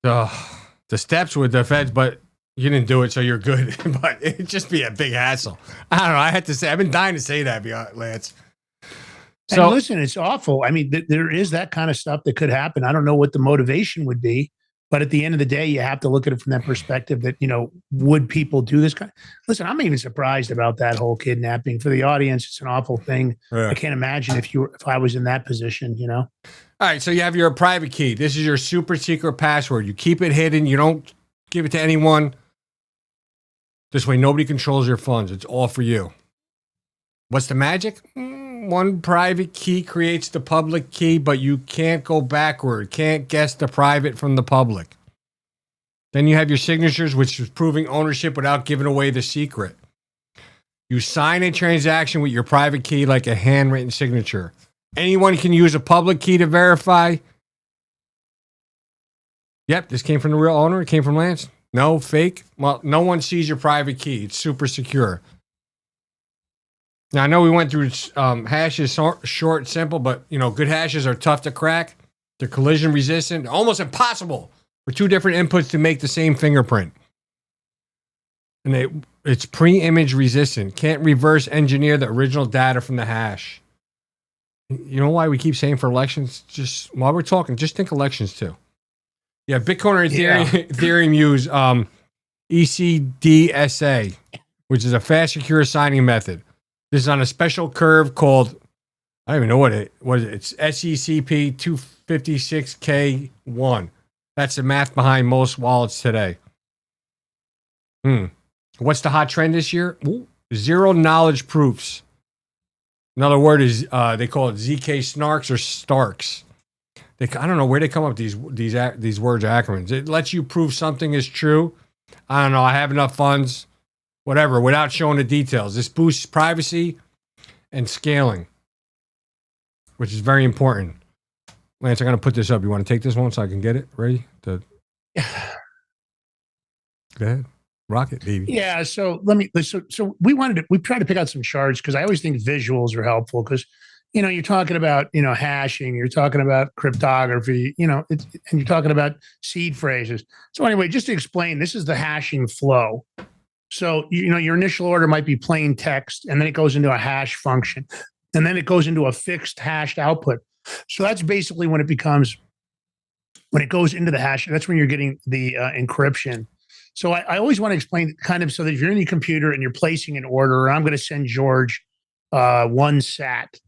the steps with the feds, but you didn't do it, so you're good. But it'd just be a big hassle. I don't know. I had to say, I've been dying to say that, Lance. So and listen, it's awful. I mean, there is that kind of stuff that could happen. I don't know what the motivation would be, but at the end of the day, you have to look at it from that perspective that, would people do this kind? Listen, I'm even surprised about that whole kidnapping. For the audience, it's an awful thing. Yeah. I can't imagine if I was in that position, All right, so you have your private key. This is your super secret password. You keep it hidden. You don't give it to anyone. This way, nobody controls your funds. It's all for you. What's the magic? One private key creates the public key, but you can't go backward. Can't guess the private from the public. Then you have your signatures, which is proving ownership without giving away the secret. You sign a transaction with your private key like a handwritten signature. Anyone can use a public key to verify. Yep, this came from the real owner. It came from Lance. No, fake. Well, no one sees your private key. It's super secure. Now, I know we went through hashes, short, simple, but, good hashes are tough to crack. They're collision resistant. Almost impossible for two different inputs to make the same fingerprint. And it's pre-image resistant. Can't reverse engineer the original data from the hash. You know why we keep saying for elections? Just while we're talking, just think elections too. Yeah, Bitcoin or Ethereum use ECDSA, which is a fast, secure signing method. This is on a special curve called, I don't even know what it is. It's SECP 256K1. That's the math behind most wallets today. What's the hot trend this year? Zero knowledge proofs. Another word is they call it ZK snarks or starks. I don't know where they come up with these words or acronyms. It lets you prove something is true. I don't know. I have enough funds, whatever, without showing the details. This boosts privacy and scaling, which is very important. Lance, I'm going to put this up. You want to take this one so I can get it ready? Go ahead. Rock it, baby. Yeah. So so we tried to pick out some charts because I always think visuals are helpful because, you're talking about, hashing, you're talking about cryptography, and you're talking about seed phrases. So anyway, just to explain, this is the hashing flow. So, your initial order might be plain text, and then it goes into a hash function, and then it goes into a fixed hashed output. So that's basically when it goes into the hash, that's when you're getting the encryption. So I always want to explain kind of so that if you're in your computer and you're placing an order, I'm going to send George one sat.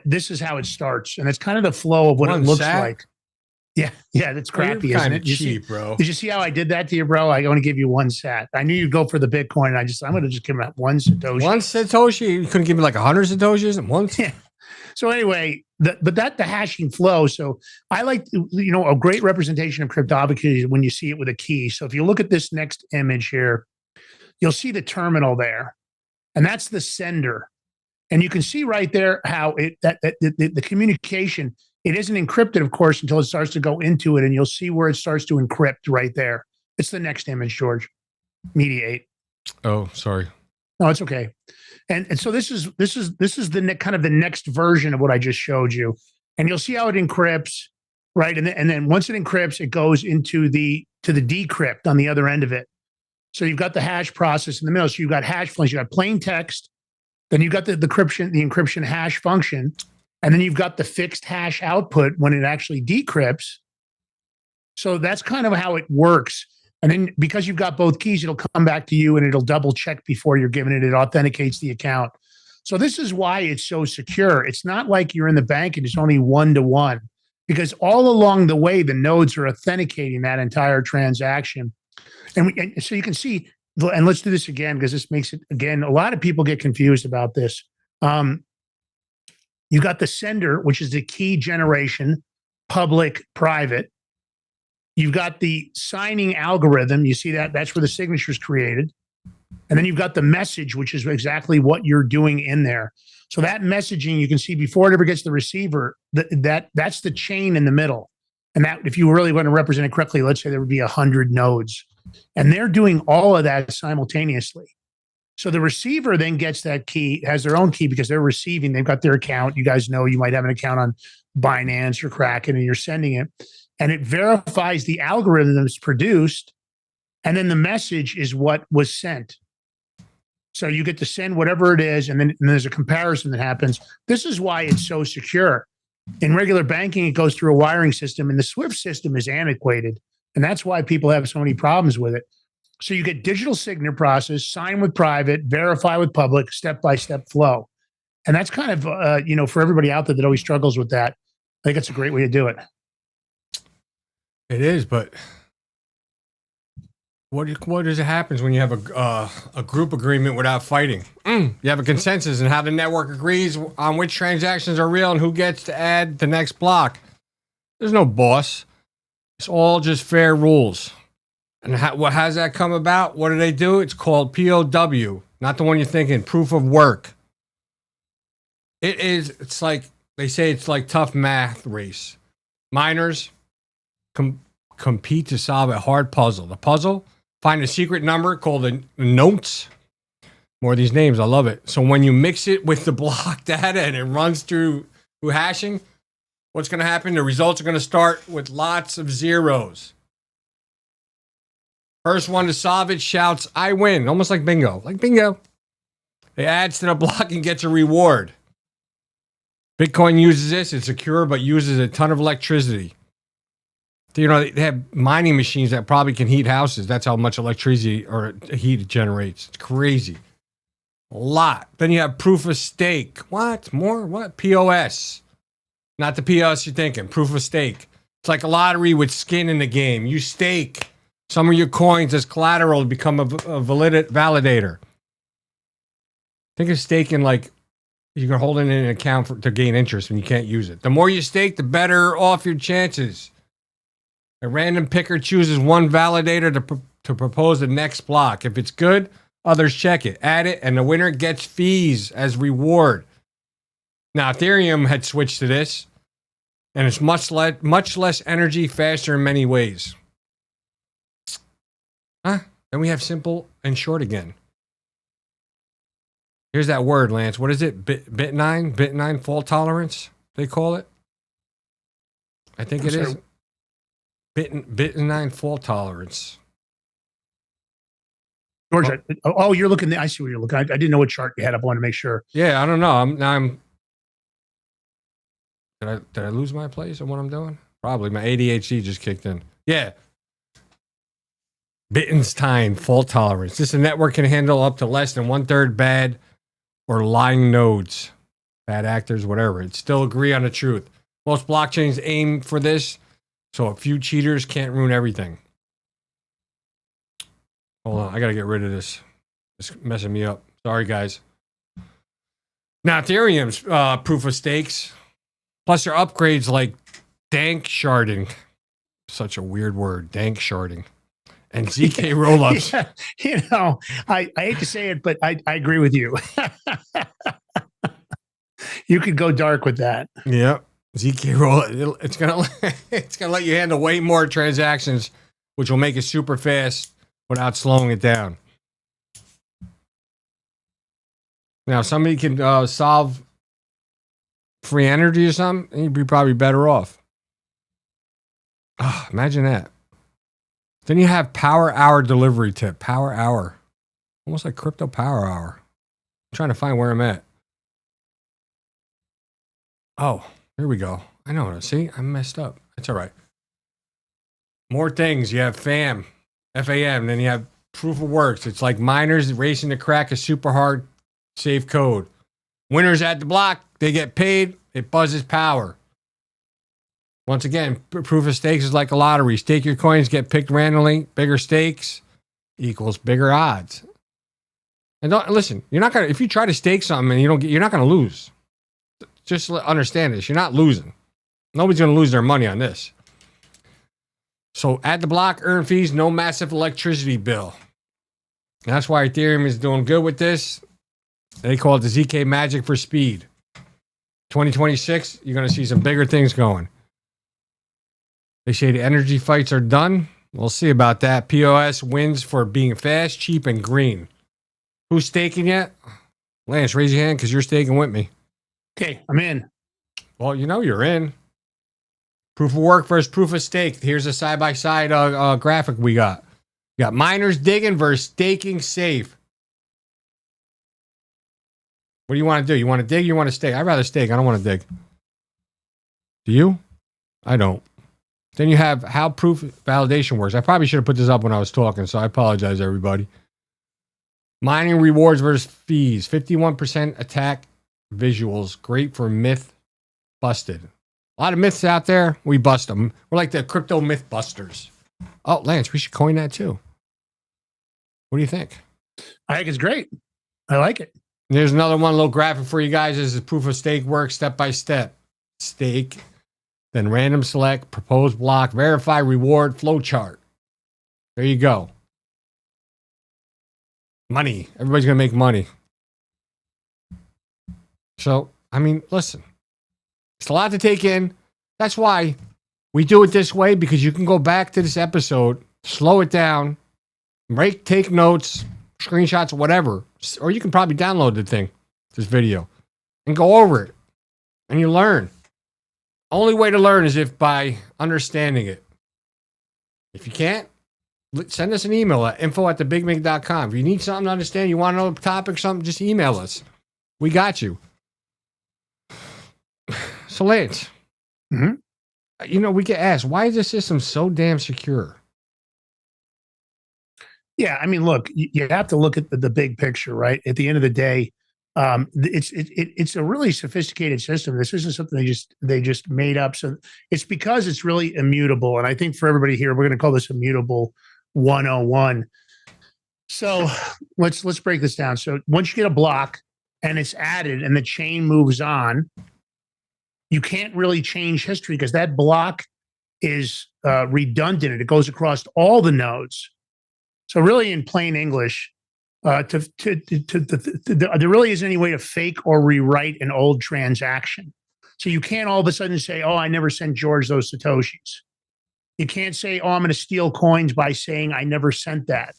This is how it starts, and it's kind of the flow of what it looks like. Yeah, that's crappy, isn't it? Cheap, bro. Did you see how I did that to you, bro? I want to give you one sat. I knew you'd go for the Bitcoin. I'm going to just give him one Satoshi. One Satoshi? You couldn't give me like 100 Satoshis at once? Yeah. So anyway, the hashing flow. So I like, a great representation of cryptography is when you see it with a key. So if you look at this next image here, you'll see the terminal there, and that's the sender. And you can see right there how the communication, it isn't encrypted, of course, until it starts to go into it, and you'll see where it starts to encrypt right there. It's the next image, George. Mediate. Oh, sorry. No, it's okay. And so this is the kind of the next version of what I just showed you, and you'll see how it encrypts, right? And then once it encrypts, it goes into the decrypt on the other end of it. So you've got the hash process in the middle. So you've got hash functions, you got plain text, then you've got the encryption hash function, and then you've got the fixed hash output when it actually decrypts. So that's kind of how it works. And then because you've got both keys, it'll come back to you and it'll double check before you're giving it. It authenticates the account. So this is why it's so secure. It's not like you're in the bank and it's only one-to-one, because all along the way, the nodes are authenticating that entire transaction. And so you can see, and let's do this again, because this makes it, again, a lot of people get confused about this. You got the sender, which is the key generation, public, private. You've got the signing algorithm. You see that? That's where the signature is created. And then you've got the message, which is exactly what you're doing in there. So that messaging, you can see before it ever gets to the receiver, that's the chain in the middle. And that, if you really want to represent it correctly, let's say there would be 100 nodes. And they're doing all of that simultaneously. So the receiver then gets that key, has their own key because they're receiving, they've got their account. You guys know you might have an account on Binance or Kraken and you're sending it. And it verifies the algorithm that's produced. And then the message is what was sent. So you get to send whatever it is, and then there's a comparison that happens. This is why it's so secure. In regular banking, it goes through a wiring system, and the SWIFT system is antiquated. And that's why people have so many problems with it. So you get digital signature process, sign with private, verify with public, step-by-step flow. And that's kind of, for everybody out there that always struggles with that, I think it's a great way to do it. It is, but what does it happens when you have a group agreement without fighting? You have a consensus and how the network agrees on which transactions are real and who gets to add the next block. There's no boss. It's all just fair rules. And how has that come about? What do they do? It's called POW, not the one you're thinking, proof of work. It's like, they say it's like tough math race. Miners compete to solve a hard puzzle. The puzzle, find a secret number called the notes. More of these names, I love it. So when you mix it with the block data and it runs through hashing, what's going to happen? The results are going to start with lots of zeros. First one to solve it shouts, "I win," almost like bingo. Like bingo. It adds to the block and gets a reward. Bitcoin uses this. It's secure, but uses a ton of electricity. They have mining machines that probably can heat houses. That's how much electricity or heat it generates. It's crazy. A lot. Then you have proof of stake. What? More? What? POS. Not the POS you're thinking. Proof of stake. It's like a lottery with skin in the game. You stake some of your coins as collateral to become a validator. Think of staking like you're holding in an account to gain interest when you can't use it. The more you stake, the better off your chances. A random picker chooses one validator to propose the next block. If it's good, others check it, add it, and the winner gets fees as reward. Now, Ethereum had switched to this, and it's much less energy, faster in many ways. Then we have simple and short again. Here's that word, Lance. What is it? Bit9 fault tolerance, they call it. I think it is. Bit9 fault tolerance. George, you're looking. I see what you're looking. I didn't know what chart you had up. I want to make sure. Yeah, I don't know. Did I lose my place on what I'm doing? Probably. My ADHD just kicked in. Yeah. Bittenstein fault tolerance. This network can handle up to less than 1/3 bad or lying nodes, bad actors, whatever. It still agree on the truth. Most blockchains aim for this, so a few cheaters can't ruin everything. Hold on, I gotta get rid of this. It's messing me up. Sorry, guys. Now, Ethereum's proof of stakes, plus their upgrades like dank sharding. Such a weird word, dank sharding. And ZK rollups. Yeah, you know, I hate to say it, but I agree with you. You could go dark with that. Yep. ZK roll. It's gonna let you handle way more transactions, which will make it super fast without slowing it down. Now, if somebody can solve free energy or something, you'd be probably better off. Oh, imagine that. Then you have power hour delivery tip. Power hour. Almost like crypto power hour. I'm trying to find where I'm at. Oh, here we go. I know. See, I messed up. It's all right. More things. You have FAM. F-A-M. Then you have proof of works. It's like miners racing to crack a super hard safe code. Winners at the block. They get paid. It buzzes power. Once again, proof of stakes is like a lottery. Stake your coins, get picked randomly. Bigger stakes equals bigger odds. And don't listen. You're not gonna if you try to stake something and you don't get, you're not gonna lose. Just understand this. You're not losing. Nobody's gonna lose their money on this. So add the block, earn fees, no massive electricity bill. And that's why Ethereum is doing good with this. They call it the ZK magic for speed. 2026, you're gonna see some bigger things going. They say the energy fights are done. We'll see about that. POS wins for being fast, cheap, and green. Who's staking yet? Lance, raise your hand because you're staking with me. Okay, I'm in. Well, you know you're in. Proof of work versus proof of stake. Here's a side-by-side graphic we got. We got miners digging versus staking safe. What do you want to do? You want to dig? You want to stake? I'd rather stake. I don't want to dig. Do you? I don't. Then you have how proof validation works. I probably should have put this up when I was talking, so I apologize, everybody. Mining rewards versus fees. 51% attack visuals. Great for myth busted. A lot of myths out there. We bust them. We're like the crypto myth busters. Oh, Lance, we should coin that too. What do you think? I think it's great. I like it. And there's another one little graphic for you guys. This is proof of stake works step by step. Stake. Then random select, propose block, verify, reward, flow chart. There you go. Money. Everybody's going to make money. So, I mean, listen. It's a lot to take in. That's why we do it this way, because you can go back to this episode, slow it down, take notes, screenshots, whatever. Or you can probably download the thing, this video, and go over it. And you learn. Only way to learn is if by understanding it. If you can't, send us an email at info@thebigmig.com. If you need something to understand, you want to know a topic, something, just email us. We got you. So, Lance, you know, we get asked, why is this system so damn secure? Yeah, I mean, look, you have to look at the big picture, right? At the end of the day, it's a really sophisticated system. This isn't something they just made up. So it's because it's really immutable. And I think for everybody here, we're going to call this immutable 101. So let's break this down. So once you get a block and it's added and the chain moves on, you can't really change history because that block is redundant and it goes across all the nodes. So really, in plain English, there really isn't any way to fake or rewrite an old transaction. So you can't all of a sudden say, oh, I never sent George those Satoshis. You can't say, oh, I'm going to steal coins by saying I never sent that.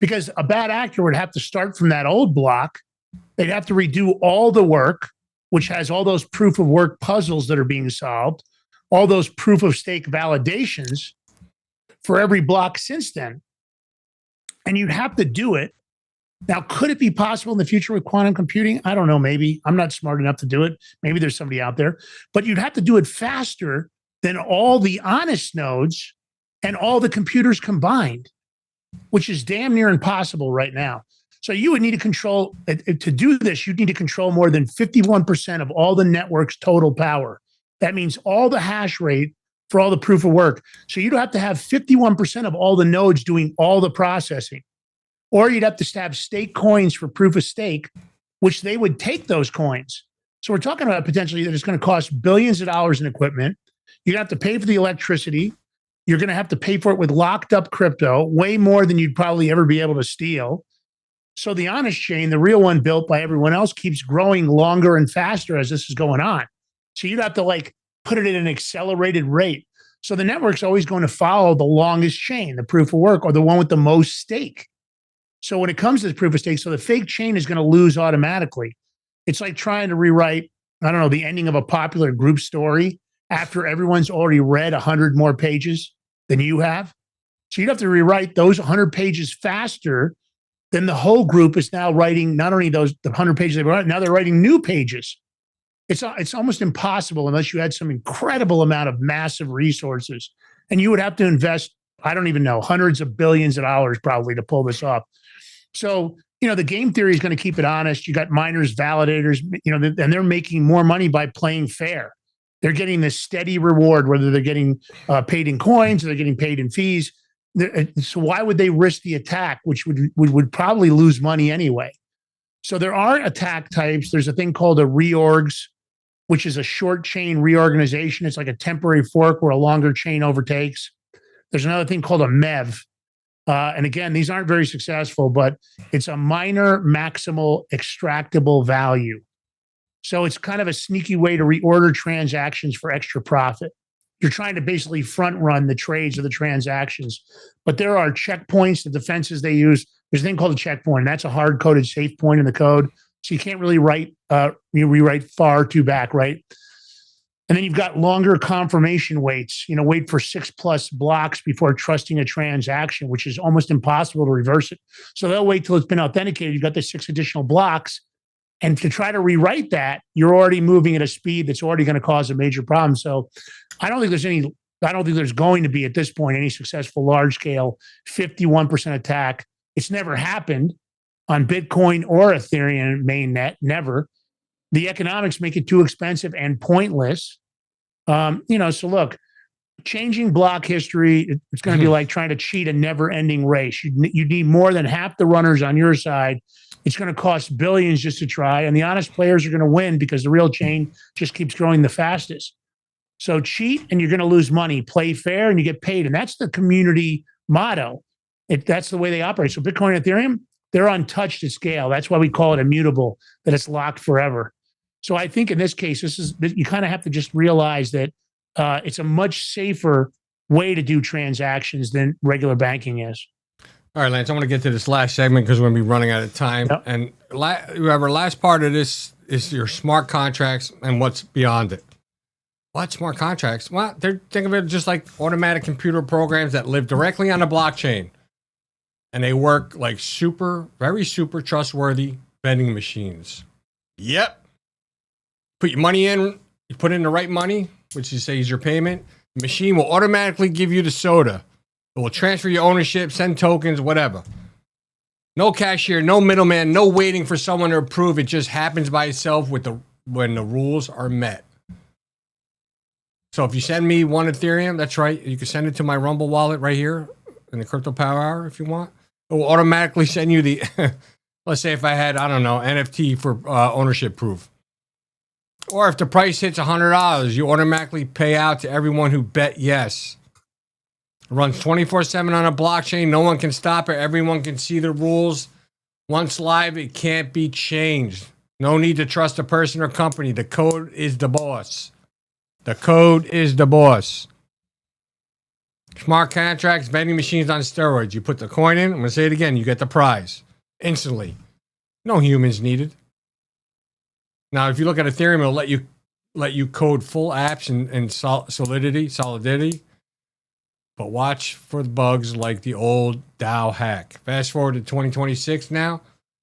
Because a bad actor would have to start from that old block. They'd have to redo all the work, which has all those proof of work puzzles that are being solved, all those proof of stake validations for every block since then. And you'd have to do it. Now, could it be possible in the future with quantum computing? I don't know. Maybe. I'm not smart enough to do it. Maybe there's somebody out there. But you'd have to do it faster than all the honest nodes and all the computers combined. which is damn near impossible right now. So you would need to control, to do this, you'd need to control more than 51% of all the network's total power. That means all the hash rate for all the proof of work. So you'd have to have 51% of all the nodes doing all the processing. Or you'd have to have stake coins for proof of stake, which they would take those coins. So we're talking about potentially that it's going to cost billions of dollars in equipment. You're going to have to pay for the electricity. You're going to have to pay for it with locked up crypto, way more than you'd probably ever be able to steal. So the honest chain, the real one built by everyone else, keeps growing longer and faster as this is going on. So you'd have to like put it at an accelerated rate. So the network's always going to follow the longest chain, the proof of work, or the one with the most stake. So when it comes to the proof of stake, so the fake chain is going to lose automatically. It's like trying to rewrite, I don't know, the ending of a popular group story after everyone's already read 100 more pages than you have. So you'd have to rewrite those 100 pages faster than the whole group is now writing. Not only the 100 pages they wrote, now they're writing new pages. It's almost impossible unless you had some incredible amount of massive resources. And you would have to invest, I don't even know, hundreds of billions of dollars probably to pull this off. So, the game theory is going to keep it honest. You got miners, validators, and they're making more money by playing fair. They're getting this steady reward, whether they're getting paid in coins or they're getting paid in fees. So why would they risk the attack, which would probably lose money anyway? So there are attack types. There's a thing called a reorgs, which is a short chain reorganization. It's like a temporary fork where a longer chain overtakes. There's another thing called a MEV. And again, these aren't very successful, but it's a minor maximal extractable value. So it's kind of a sneaky way to reorder transactions for extra profit. You're trying to basically front run the trades of the transactions. But there are checkpoints, the defenses they use. There's a thing called a checkpoint, and that's a hard-coded safe point in the code. So you can't really rewrite far too back, right? And then you've got longer confirmation waits, wait for 6+ blocks before trusting a transaction, which is almost impossible to reverse it. So they'll wait till it's been authenticated. You've got the 6 additional blocks. And to try to rewrite that, you're already moving at a speed that's already going to cause a major problem. So I don't think there's going to be at this point any successful large scale 51% attack. It's never happened on Bitcoin or Ethereum mainnet, never. The economics make it too expensive and pointless. So look, changing block history, it's going to be like trying to cheat a never-ending race. You need more than half the runners on your side. It's going to cost billions just to try, and the honest players are going to win because the real chain just keeps growing the fastest. So cheat and you're going to lose money. Play fair and you get paid, and that's the community motto. That's the way they operate. So Bitcoin and Ethereum, they're untouched at scale. That's why we call it immutable, that it's locked forever. So I think in this case, you kind of have to just realize that it's a much safer way to do transactions than regular banking is. All right, Lance, I want to get to this last segment because we're going to be running out of time. Yep. And remember, last part of this is your smart contracts and what's beyond it. What smart contracts? Well, think of it just like automatic computer programs that live directly on the blockchain. And they work like very super trustworthy vending machines. Yep. Put your money in, you put in the right money, which you say is your payment. The machine will automatically give you the soda. It will transfer your ownership, send tokens, whatever. No cashier, no middleman, no waiting for someone to approve. It just happens by itself when the rules are met. So if you send me one Ethereum, that's right. You can send it to my Rumble wallet right here in the Crypto Power Hour if you want. It will automatically send you the, let's say if I had, I don't know, NFT for ownership proof. Or if the price hits $100, you automatically pay out to everyone who bet yes. It runs 24/7 on a blockchain. No one can stop it. Everyone can see the rules. Once live, it can't be changed. No need to trust a person or company. The code is the boss. The code is the boss. Smart contracts, vending machines on steroids. You put the coin in. I'm going to say it again. You get the prize instantly. No humans needed. Now, if you look at Ethereum, it'll let you code full apps and solidity. But watch for the bugs like the old DAO hack. Fast forward to 2026 now.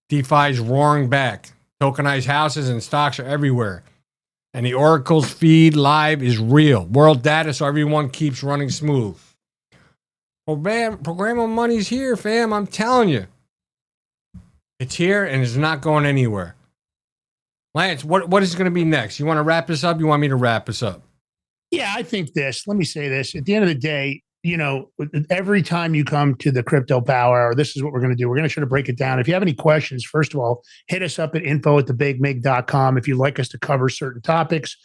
DeFi's roaring back. Tokenized houses and stocks are everywhere. And the Oracle's feed live is real. World data, so everyone keeps running smooth. Well, man, programmable money's here, fam. I'm telling you. It's here and it's not going anywhere. Lance, what is going to be next? You want to wrap this up? You want me to wrap this up? Yeah, I think let me say this. At the end of the day, every time you come to the Crypto Power Hour, this is what we're going to do. We're going to try to break it down. If you have any questions, first of all, hit us up at info@thebigmig.com if you'd like us to cover certain topics.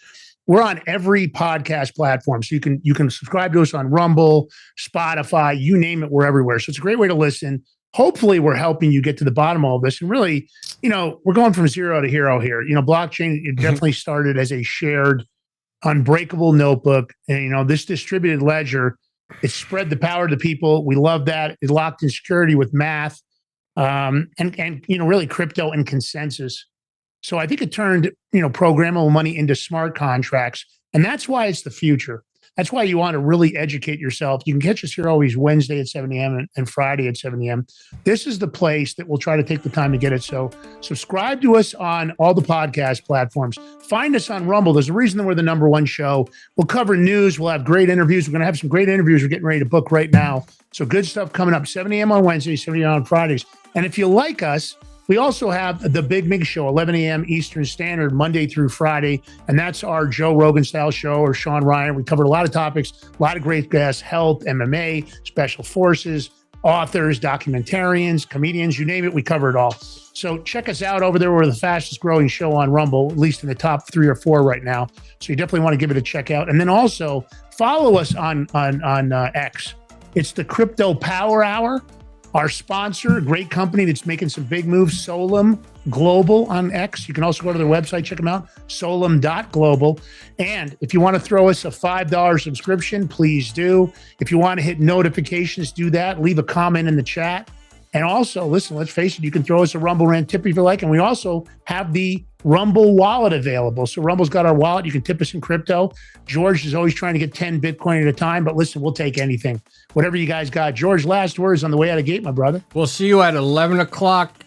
We're on every podcast platform. So you can subscribe to us on Rumble, Spotify, you name it, we're everywhere. So it's a great way to listen. Hopefully we're helping you get to the bottom of all this. And really, we're going from zero to hero here. Blockchain, it definitely started as a shared, unbreakable notebook. And, this distributed ledger, it spread the power to people. We love that. It locked in security with math and really crypto and consensus. So I think it turned, programmable money into smart contracts. And that's why it's the future. That's why you want to really educate yourself. You can catch us here always Wednesday at 7 a.m. and Friday at 7 a.m. This is the place that we'll try to take the time to get it. So subscribe to us on all the podcast platforms. Find us on Rumble. There's a reason that we're the #1 show. We'll cover news. We'll have great interviews. We're going to have some great interviews we're getting ready to book right now. So good stuff coming up. 7 a.m. on Wednesdays, 7 a.m. on Fridays. And if you like us, we also have the Big Mig Show, 11 a.m. Eastern Standard, Monday through Friday. And that's our Joe Rogan style show, or Sean Ryan. We covered a lot of topics, a lot of great guests, health, MMA, special forces, authors, documentarians, comedians, you name it, we cover it all. So check us out over there. We're the fastest growing show on Rumble, at least in the top 3 or 4 right now. So you definitely want to give it a check out. And then also follow us on X. It's the Crypto Power Hour. Our sponsor, a great company that's making some big moves, Solum Global on X. You can also go to their website, check them out, solum.global. And if you want to throw us a $5 subscription, please do. If you want to hit notifications, do that. Leave a comment in the chat. And also, listen, let's face it, you can throw us a Rumble Rant tip if you like. And we also have the Rumble wallet available. So Rumble's got our wallet. You can tip us in crypto. George is always trying to get 10 Bitcoin at a time. But listen, we'll take anything. Whatever you guys got. George, last words on the way out of gate, my brother. We'll see you at 11 o'clock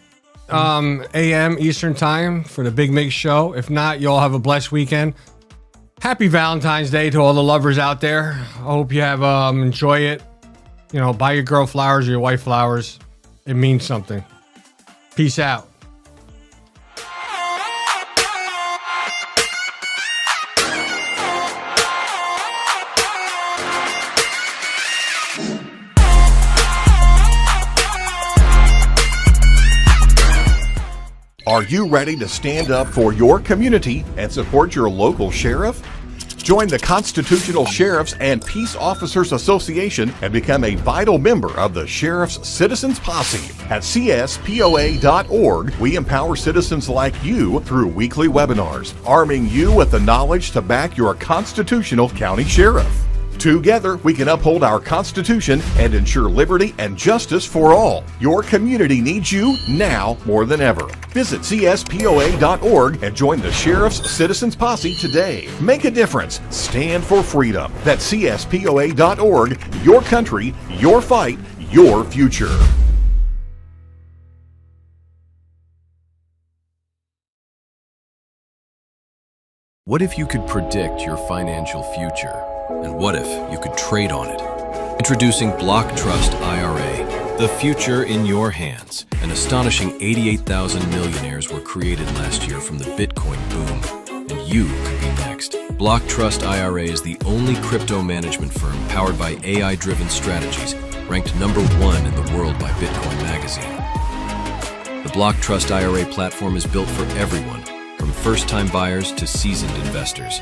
a.m. Eastern time for the Big Mig Show. If not, you all have a blessed weekend. Happy Valentine's Day to all the lovers out there. I hope you have enjoy it. Buy your girl flowers or your wife flowers. It means something. Peace out. Are you ready to stand up for your community and support your local sheriff? Join the Constitutional Sheriffs and Peace Officers Association and become a vital member of the Sheriff's Citizens Posse. At CSPOA.org, we empower citizens like you through weekly webinars, arming you with the knowledge to back your constitutional county sheriff. Together, we can uphold our Constitution and ensure liberty and justice for all. Your community needs you now more than ever. Visit CSPOA.org and join the Sheriff's Citizens Posse today. Make a difference. Stand for freedom. That's CSPOA.org. Your country, your fight, your future. What if you could predict your financial future? And what if you could trade on it? Introducing Block Trust IRA, the future in your hands. An astonishing 88,000 millionaires were created last year from the Bitcoin boom, and you could be next. Block Trust IRA is the only crypto management firm powered by AI-driven strategies, ranked #1 in the world by Bitcoin Magazine. The Block Trust IRA platform is built for everyone, from first-time buyers to seasoned investors.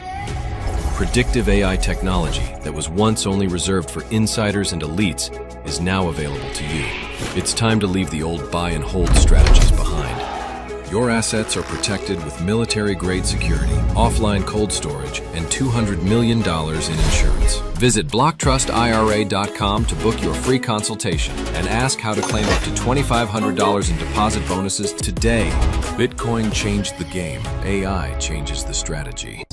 Predictive AI technology that was once only reserved for insiders and elites is now available to you. It's time to leave the old buy and hold strategies behind. Your assets are protected with military-grade security, offline cold storage, and $200 million in insurance. Visit BlockTrustIRA.com to book your free consultation and ask how to claim up to $2,500 in deposit bonuses today. Bitcoin changed the game. AI changes the strategy.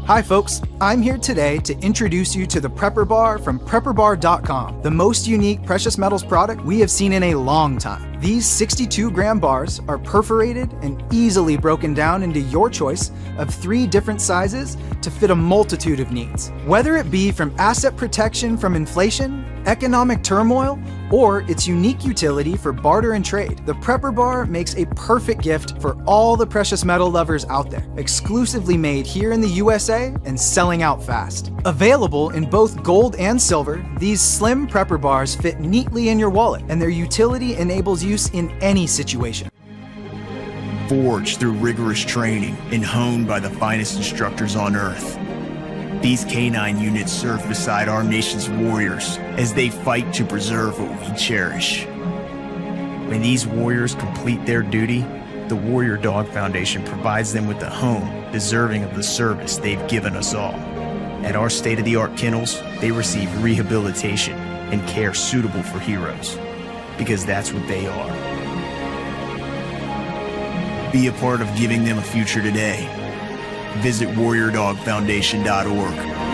Hi folks, I'm here today to introduce you to the Prepper Bar from PrepperBar.com, the most unique precious metals product we have seen in a long time. These 62-gram bars are perforated and easily broken down into your choice of 3 different sizes to fit a multitude of needs. Whether it be from asset protection from inflation, economic turmoil, or its unique utility for barter and trade. The Prepper Bar makes a perfect gift for all the precious metal lovers out there. Exclusively made here in the USA and selling out fast. Available in both gold and silver, these slim Prepper Bars fit neatly in your wallet, and their utility enables use in any situation. Forged through rigorous training and honed by the finest instructors on Earth, these canine units serve beside our nation's warriors as they fight to preserve what we cherish. When these warriors complete their duty, the Warrior Dog Foundation provides them with a home deserving of the service they've given us all. At our state-of-the-art kennels, they receive rehabilitation and care suitable for heroes, because that's what they are. Be a part of giving them a future today. Visit warriordogfoundation.org.